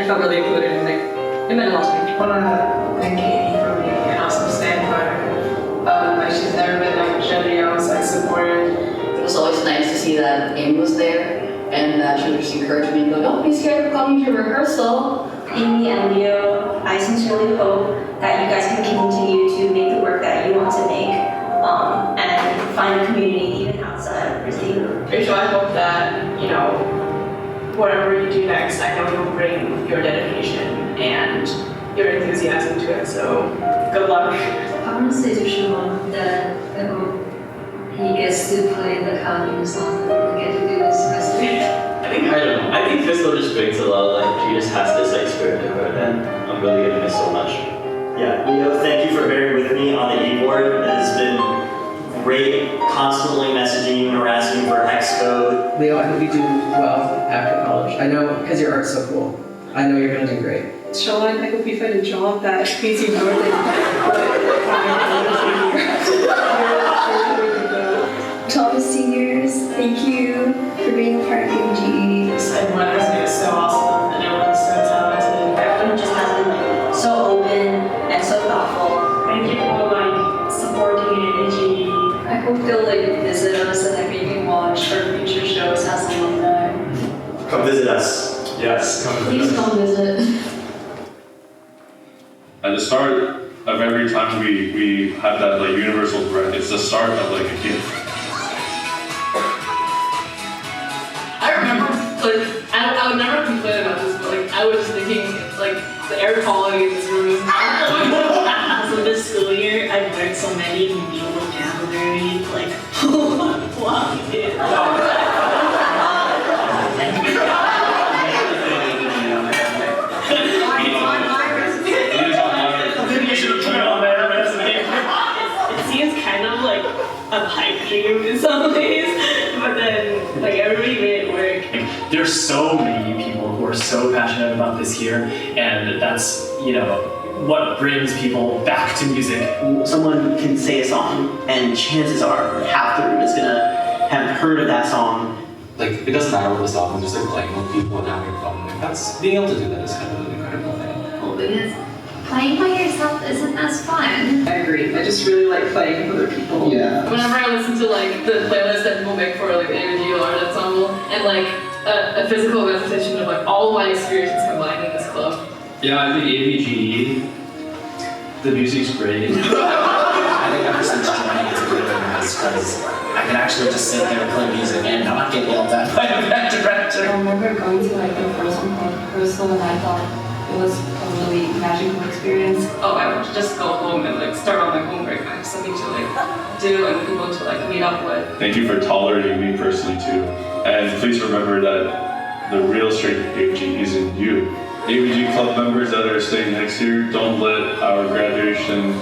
felt really included and like, it meant a lot to me. I want to thank Amy for being an awesome stand-by. Like she's never been like Jenny, I was like supported. It was always nice to see that Amy was there and that she would just encourage me and go, don't be scared of coming to rehearsal. Amy and Leo, I sincerely hope that you guys can continue to make the work that you want to make and find a community even outside of Brazil. Rachel, I hope that, you know, whatever you do next, I know you'll bring your dedication and your enthusiasm to it, so good luck. I want to say to Shimon that I hope he gets to play the Kami song that we get to do this semester. I don't know. I think Fiscal just brings a lot of like, she just has this like spirit to her that I'm really gonna miss so much. Yeah, Leo, thank you for bearing with me on the e-board. It has been great constantly messaging you and harassing you for hex code. Leo, I hope you do well after college. I know, because your art's so cool. I know you're going to do great. Sean, I hope you find a job that pays you more than To all the seniors, thank you for being a part of AVGE. Everyone has been so awesome and everyone's so talented. Everyone just has been like so open and so thoughtful. Thank you for like supporting AVGE. I hope they'll like visit us and like we can watch our future shows as alumni. Come visit us. Yes, come Please come visit. At the start of every time we have that like universal breath, it's the start of like a gift. I remember, like, I would never complain about this, but like, I was thinking, like, the air quality in this room is So this school year, I've learned so many new vocabulary, like, wow, It seems kind of like a pipe dream in some ways, but then like everybody made it work. There's so many people who are so passionate about this here, and that's, you know, what brings people back to music. Someone can say a song, and chances are half the room is gonna have heard of that song. Like, it doesn't matter what the song is, just like playing with people and having fun. Like, that's, being able to do that is kind of an incredible thing. Well, because playing by yourself isn't as fun. I agree. I just really like playing with other people. Yeah. Whenever I listen to like the playlist that people make for like the AVGE art ensemble and like a physical representation of like all of my experiences combined in this club. Yeah, I think AVGE, the music's great. I think ever since joining it's really been nice because I can actually just sit there and play music and not get yelled at by a band director. I remember going to like the first one called Arrazola and I thought it was a really magical experience. Oh, I would just go home and like start on my homework. I have something to like do and people to like meet up with. Thank you for tolerating me personally too. And please remember that the real strength of AVG is in you. AVG club members that are staying next year, don't let our graduation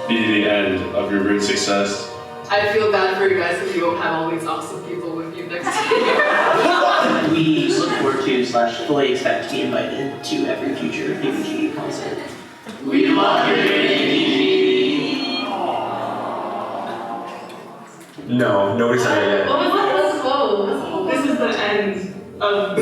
be the end of your great success. I feel bad for you guys if you won't have all these awesome people with you next year. We look forward to / fully expect to be invited to every future AVGE concert. We love you, AVGE! No, nobody's said it yet. Let's go. This is the end of...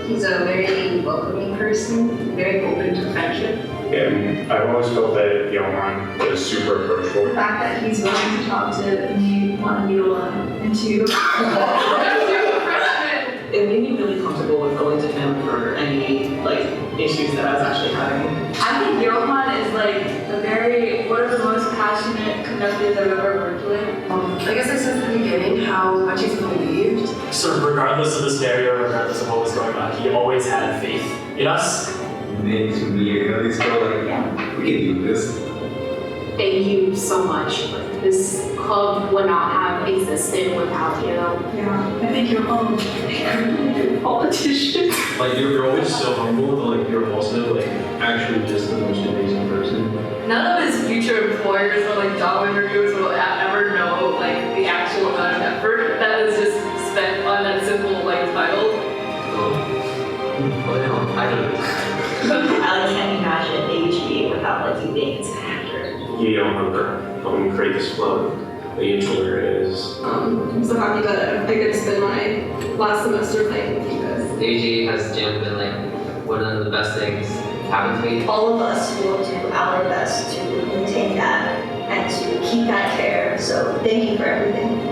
He's a very welcoming person, very open to friendship. And I've always felt that Yanwan is super approachable. The fact that he's willing to talk to me, one, you alone, and two, It made me really comfortable with going to him for any like issues that I was actually having. I think Johan is like one of the most passionate conductors I've ever worked with. I guess I said at the beginning how much he's believed. So regardless of the scenario, regardless of what was going on, he always had faith in us. Then to me, you know, these girls like, we can do this. Thank you so much. Like, this club would not have existed without you. Yeah, I think you're all a politician. Like you're always so humble, but like you're also like actually just the most amazing person. None of his future employers or like job interviewers will ever know like the actual amount of effort that is just spent on that simple like title. Well, I don't know. I can't imagine AVGE without like you being its actor. You don't remember create this flow. The introvert is. I'm so happy that I get to spend my last semester playing with you guys. AVGE has been like one of the best things happened to me. All of us will do our best to maintain that and to keep that care. So thank you for everything.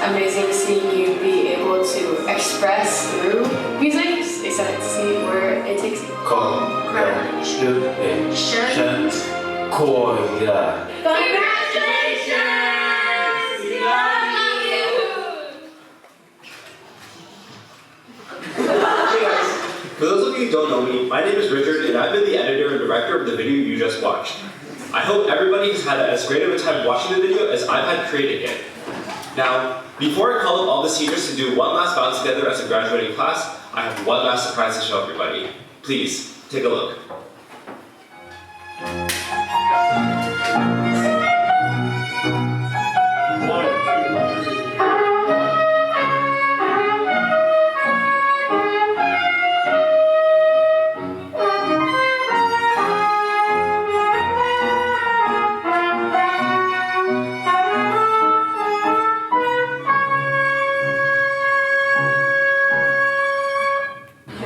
Amazing seeing you be able to express through music. Just excited to see where it takes you. Congratulations! Love you! Hey guys, for those of you who don't know me, my name is Richard and I've been the editor and director of the video you just watched. I hope everybody has had as great of a time watching the video as I've had creating it. Now, before I call up all the seniors to do one last bounce together as a graduating class, I have one last surprise to show everybody. Please, take a look.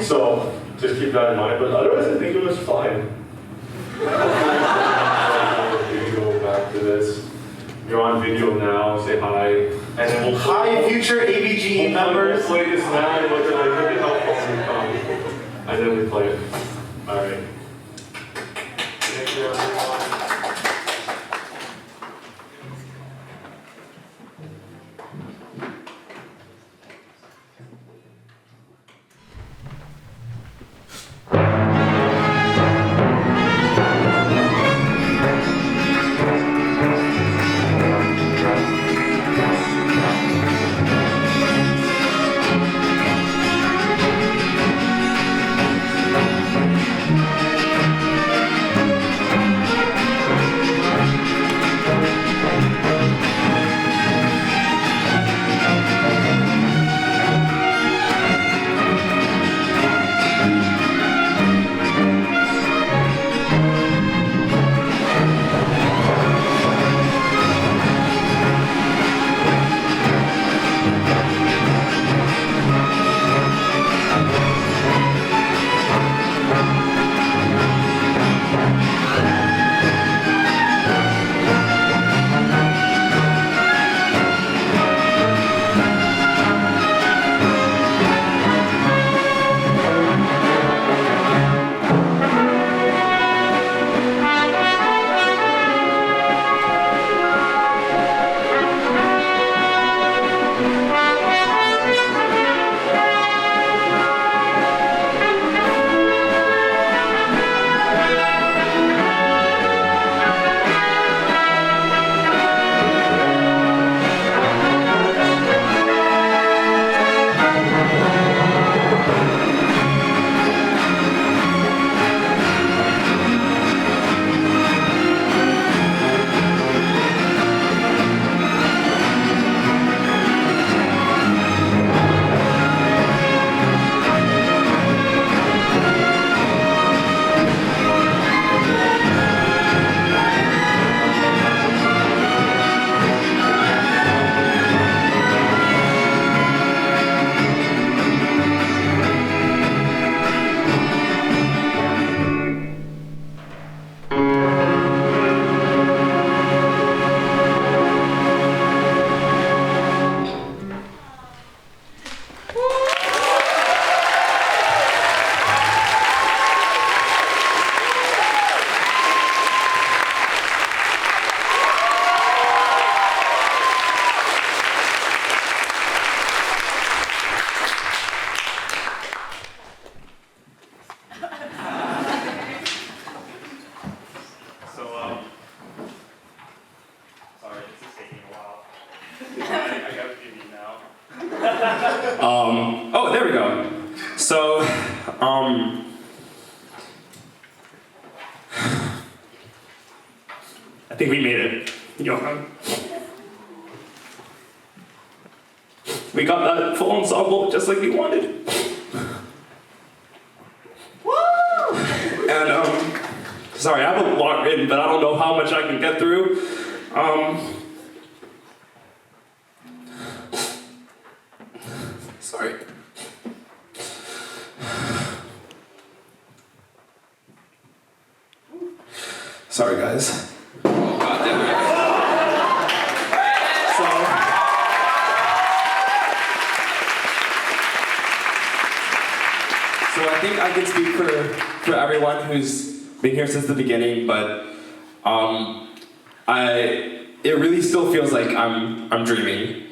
So, just keep that in mind, but otherwise I think it was fine. You go back to this. You're on video now, say hi. And then we'll hi, future AVGE members. We'll play this now and look at how far we come. And then we play it. Alright. Thank you everyone. Oh, there we go. So, I think we made it, Johan. We got that full ensemble just like we wanted. Woo! And, sorry, I have a lot written, but I don't know how much I can get through. Sorry. Sorry, guys. Oh, God damn it. So I think I can speak for everyone who's been here since the beginning, but it really still feels like I'm dreaming.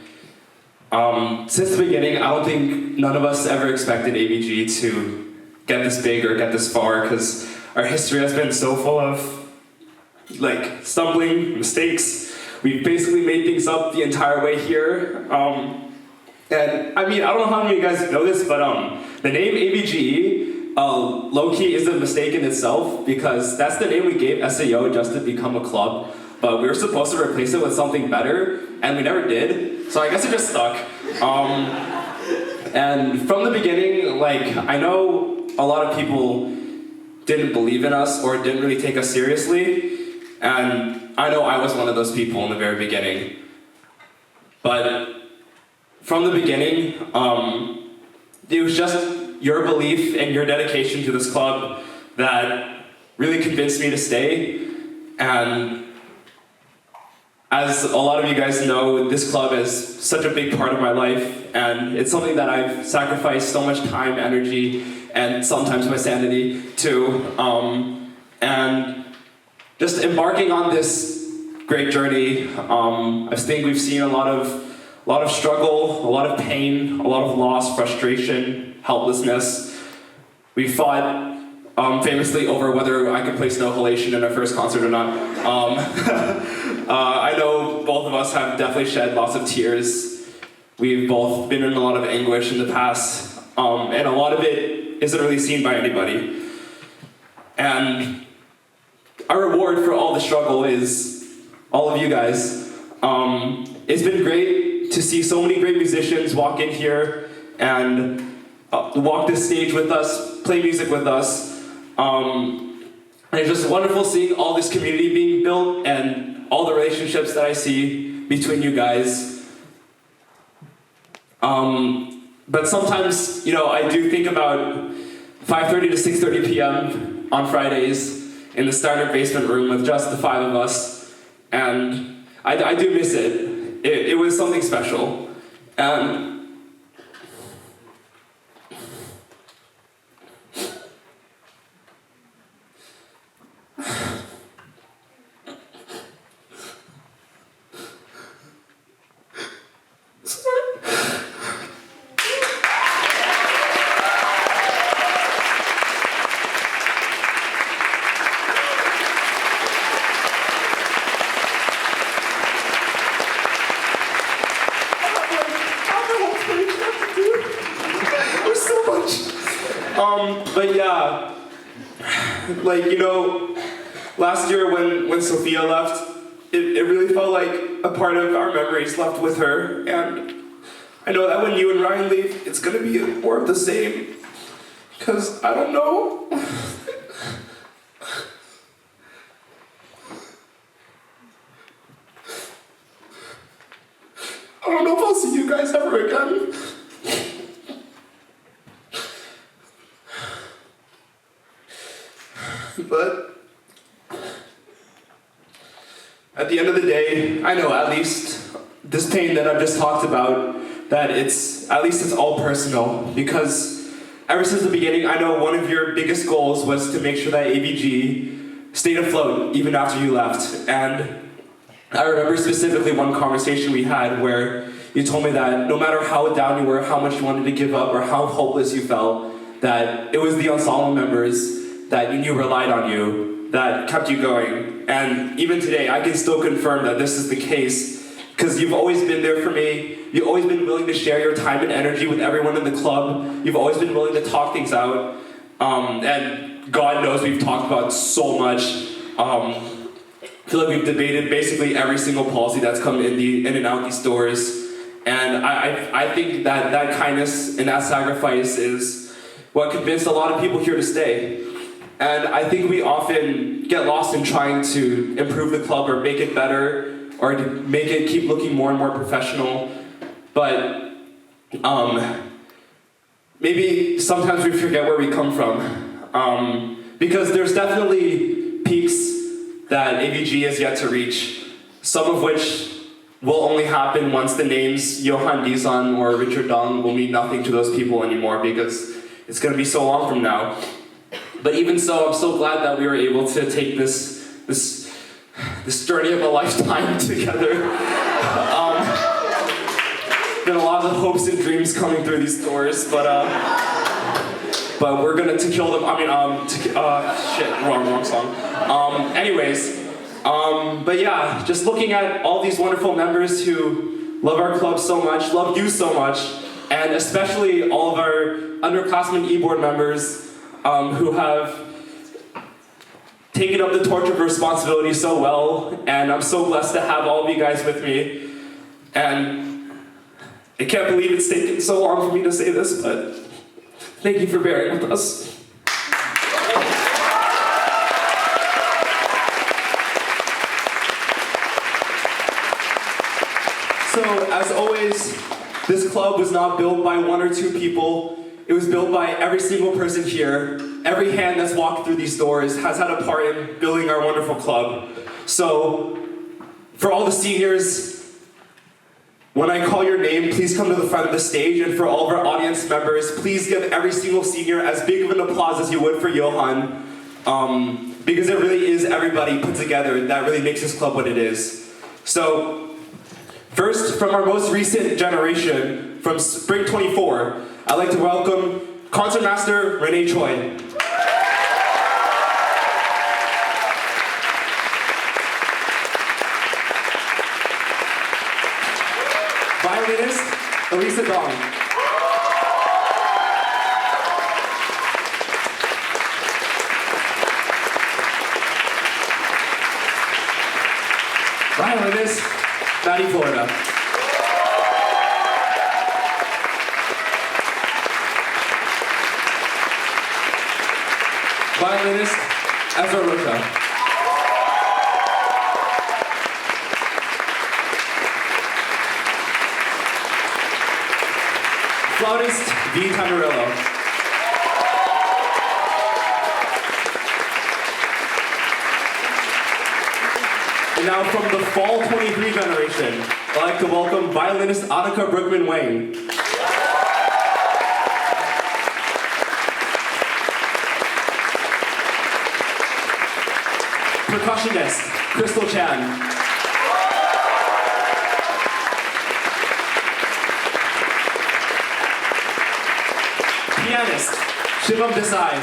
Since the beginning, I don't think none of us ever expected AVGE to get this big or get this far, because our history has been so full of like stumbling, mistakes. We've basically made things up the entire way here. And I mean, I don't know how many of you guys know this, but the name AVGE, low-key is a mistake in itself, because that's the name we gave SAO just to become a club, but we were supposed to replace it with something better, and we never did, so I guess it just stuck. And from the beginning, like, I know a lot of people didn't believe in us or didn't really take us seriously, and I know I was one of those people in the very beginning. But from the beginning, it was just your belief and your dedication to this club that really convinced me to stay. And as a lot of you guys know, this club is such a big part of my life, and it's something that I've sacrificed so much time, energy, and sometimes my sanity to. And just embarking on this great journey, I think we've seen a lot of struggle, a lot of pain, a lot of loss, frustration, helplessness. We fought famously over whether I could play Snow Halation in our first concert or not. I know both of us have definitely shed lots of tears. We've both been in a lot of anguish in the past, and a lot of it isn't really seen by anybody. And our reward for all the struggle is all of you guys. It's been great to see so many great musicians walk in here and walk this stage with us, play music with us. And it's just wonderful seeing all this community being built and all the relationships that I see between you guys. But sometimes, you know, I do think about 5:30 to 6:30 p.m. on Fridays in the Steiner basement room with just the 5 of us, and I do miss it. It was something special. But yeah, like, you know, last year when Sophia left, it really felt like a part of our memories left with her, and I know that when you and Ryan leave, it's gonna be more of the same, because I don't know. I don't know if I'll see you guys ever again. But at the end of the day, I know at least this pain that I've just talked about, that it's all personal, because ever since the beginning, I know one of your biggest goals was to make sure that AVGE stayed afloat even after you left. And I remember specifically one conversation we had where you told me that no matter how down you were, how much you wanted to give up, or how hopeless you felt, that it was the ensemble members that you knew relied on you that kept you going. And even today, I can still confirm that this is the case, because you've always been there for me. You've always been willing to share your time and energy with everyone in the club. You've always been willing to talk things out. And God knows we've talked about so much. I feel like we've debated basically every single policy that's come in and out these doors. And I think that kindness and that sacrifice is what convinced a lot of people here to stay. And I think we often get lost in trying to improve the club or make it better or to make it keep looking more and more professional. But maybe sometimes we forget where we come from. Because there's definitely peaks that AVGE has yet to reach, some of which will only happen once the names Johan Dizan or Richard Dong will mean nothing to those people anymore because it's going to be so long from now. But even so, I'm so glad that we were able to take this journey of a lifetime together. Been a lot of hopes and dreams coming through these doors, but we're gonna to kill them. Wrong song. But yeah, just looking at all these wonderful members who love our club so much, love you so much, and especially all of our underclassmen e-board members who have taken up the torch of responsibility so well, and I'm so blessed to have all of you guys with me. And I can't believe it's taken so long for me to say this, but thank you for bearing with us. So, as always, this club was not built by one or two people. It was built by every single person here. Every hand that's walked through these doors has had a part in building our wonderful club. So, for all the seniors, when I call your name, please come to the front of the stage. And for all of our audience members, please give every single senior as big of an applause as you would for Johan. Because it really is everybody put together that really makes this club what it is. So, first, from our most recent generation, from Spring 24, I'd like to welcome Concertmaster Renee Choi. Violinist Elisa Dong. Violinist Maddie Florida. Violinist Ezra Rocha. Flautist V. Tamburello. And now from the Fall 23 generation, I'd like to welcome violinist Annika Brookman Wang. Percussionist Crystal Chan. Pianist Shivam Desai.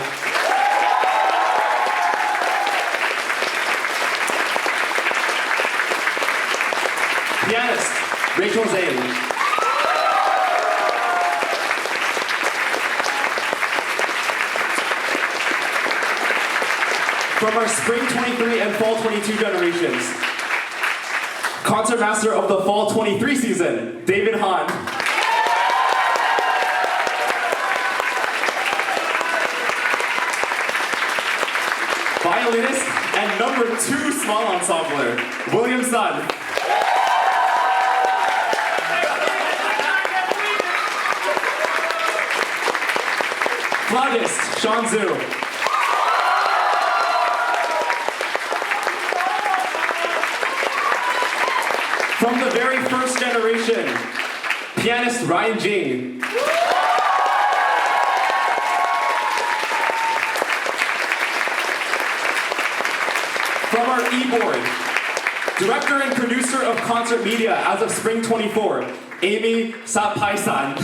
Pianist Rachel Zane. From our Spring 23 and Fall 22 generations, Concertmaster of the Fall 23 season, David Hahn. Violinist and number 2 small ensembler, William Sun. Flautist, Sean Zhu. From the very first generation, pianist Ryan Jing. From our e-board, director and producer of concert media as of Spring 24, Amy Sabpisal.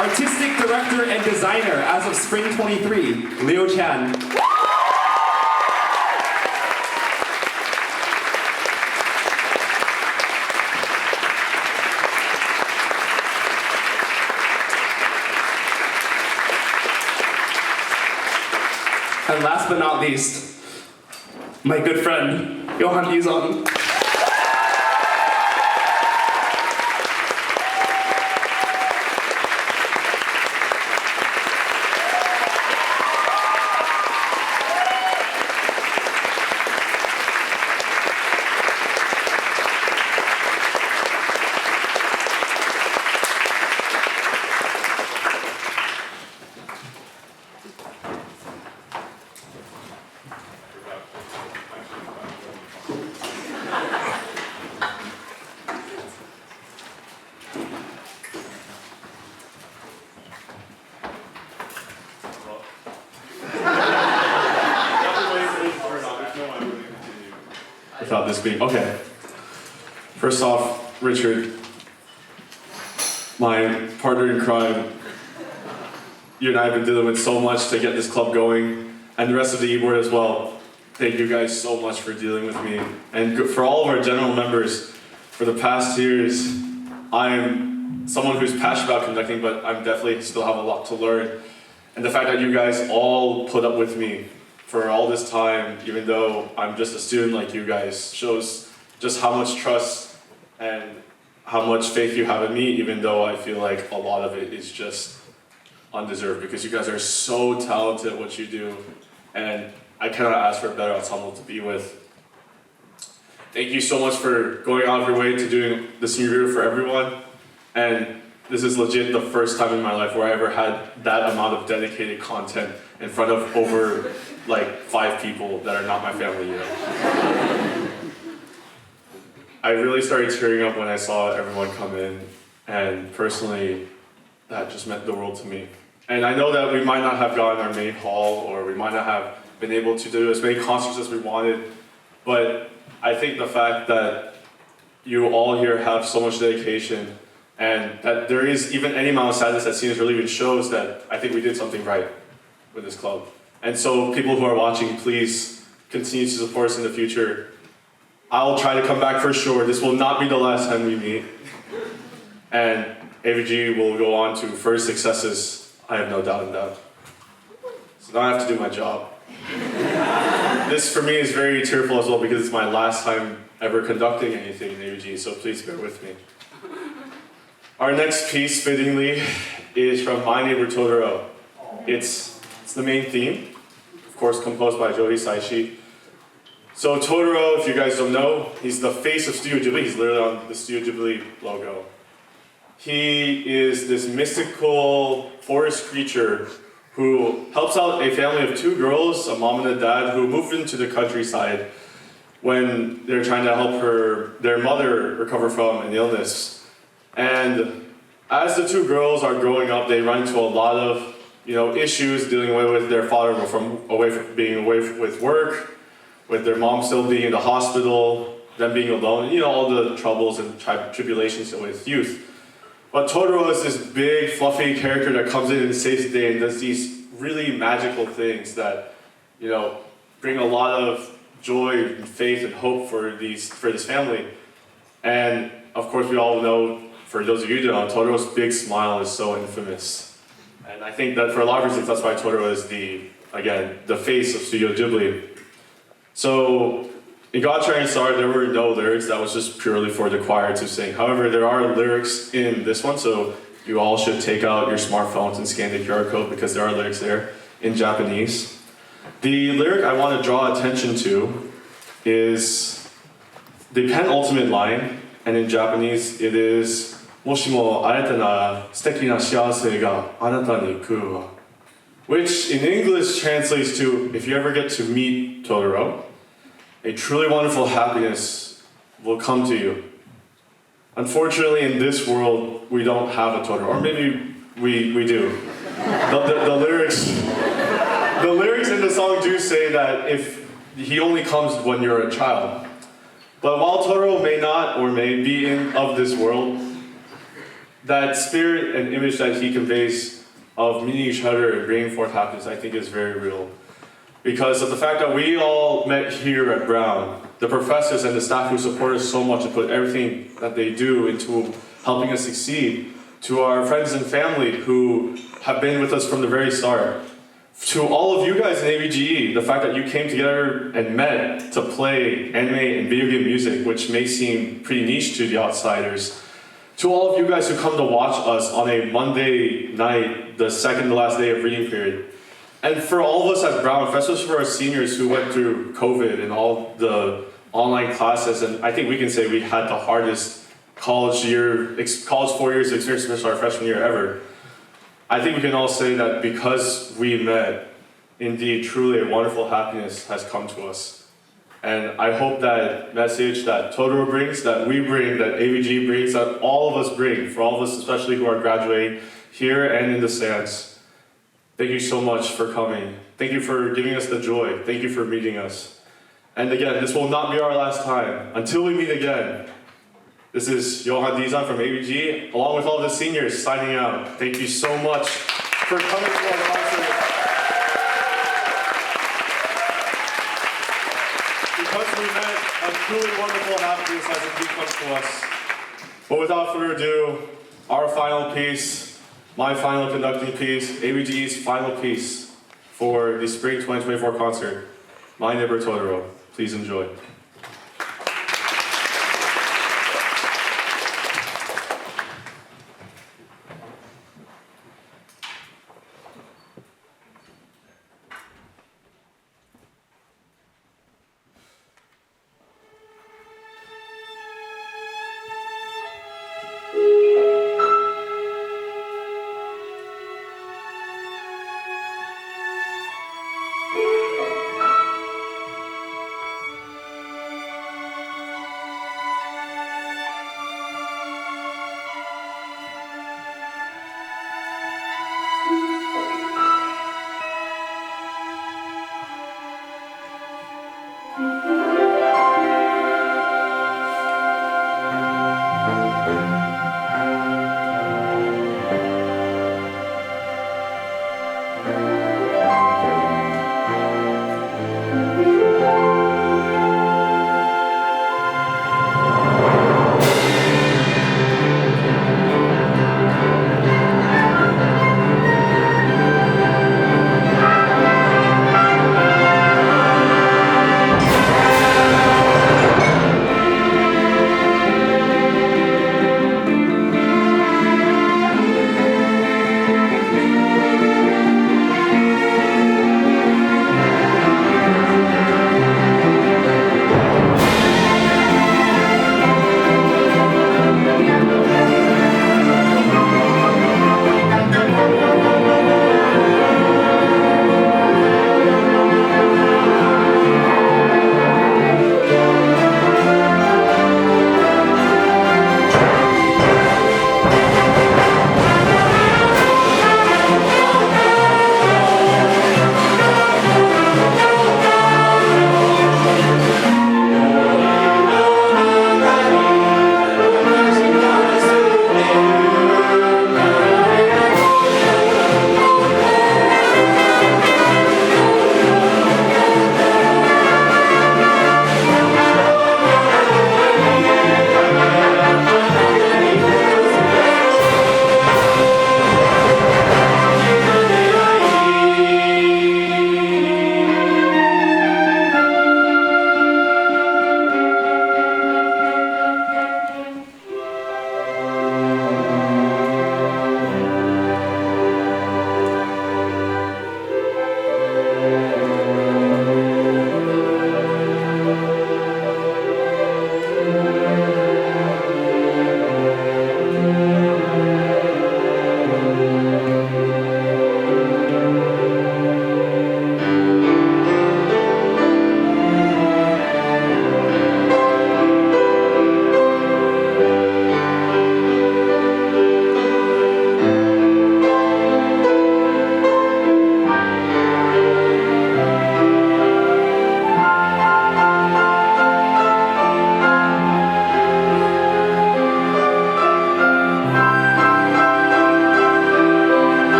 Artistic Director and Designer as of Spring 23, Leo Chan. And last but not least, my good friend, Johan Yuzon. Without this being, okay. First off, Richard, my partner in crime, you and I have been dealing with so much to get this club going, and the rest of the e-board as well. Thank you guys so much for dealing with me. And for all of our general members, for the past years, I'm someone who's passionate about conducting, but I'm definitely still have a lot to learn. And the fact that you guys all put up with me for all this time, even though I'm just a student like you guys, shows just how much trust and how much faith you have in me, even though I feel like a lot of it is just undeserved, because you guys are so talented at what you do, and I cannot ask for a better ensemble to be with. Thank you so much for going out of your way to doing the senior video for everyone, and this is legit the first time in my life where I ever had that amount of dedicated content in front of over like 5 people that are not my family yet. I really started tearing up when I saw everyone come in, and personally, that just meant the world to me. And I know that we might not have gotten our main hall, or we might not have been able to do as many concerts as we wanted, but I think the fact that you all here have so much dedication, and that there is even any amount of sadness that seems really even shows that I think we did something right with this club. And so people who are watching, please continue to support us in the future. I'll try to come back for sure. This will not be the last time we meet. And AVGE will go on to further successes, I have no doubt in that. So now I have to do my job. This for me is very tearful as well, because it's my last time ever conducting anything in AVGE, so please bear with me. Our next piece, fittingly, is from My Neighbor Totoro. It's the main theme, of course composed by Joey Saishi. So Totoro, if you guys don't know, he's the face of Studio Ghibli. He's literally on the Studio Ghibli logo. He is this mystical forest creature who helps out a family of 2 girls, a mom and a dad, who moved into the countryside when they're trying to help their mother recover from an illness. And as the 2 girls are growing up, they run into a lot of issues dealing with their father being away with work, with their mom still being in the hospital, them being alone, all the troubles and tribulations with youth. But Totoro is this big, fluffy character that comes in and saves the day and does these really magical things that, bring a lot of joy and faith and hope for this family. And of course, we all know, for those of you who don't know, Totoro's big smile is so infamous. And I think that for a lot of reasons, that's why Totoro is the face of Studio Ghibli. So in Shattering Star, there were no lyrics. That was just purely for the choir to sing. However, there are lyrics in this one, so you all should take out your smartphones and scan the QR code, because there are lyrics there in Japanese. The lyric I want to draw attention to is the penultimate line, and in Japanese it is もしも会えたら素敵な幸せがあなたに来るわ. Which in English translates to, if you ever get to meet Totoro, a truly wonderful happiness will come to you. Unfortunately, in this world, we don't have a Totoro, or maybe we do. The lyrics in the song do say that if he only comes when you're a child. But while Totoro may not or may be of this world, that spirit and image that he conveys of meeting each other and bringing forth happiness, I think is very real. Because of the fact that we all met here at Brown, the professors and the staff who support us so much and put everything that they do into helping us succeed, to our friends and family who have been with us from the very start, to all of you guys in AVGE, the fact that you came together and met to play anime and video game music, which may seem pretty niche to the outsiders, to all of you guys who come to watch us on a Monday night, the second to last day of reading period. And for all of us at Brown, especially for our seniors who went through COVID and all the online classes, and I think we can say we had the hardest college 4 years of experience since our freshman year ever. I think we can all say that because we met, indeed, truly a wonderful happiness has come to us. And I hope that message that Totoro brings, that we bring, that AVGE brings, that all of us bring, for all of us especially who are graduating here and in the stands. Thank you so much for coming. Thank you for giving us the joy. Thank you for meeting us. And again, this will not be our last time. Until we meet again, this is Johan Dizan from AVGE, along with all the seniors signing out. Thank you so much for coming to our concert. Because we met, a truly wonderful happiness has indeed come to us. But without further ado, our final piece, my final conducting piece, AVGE's final piece for the Spring 2024 concert, My Neighbor Totoro. Please enjoy.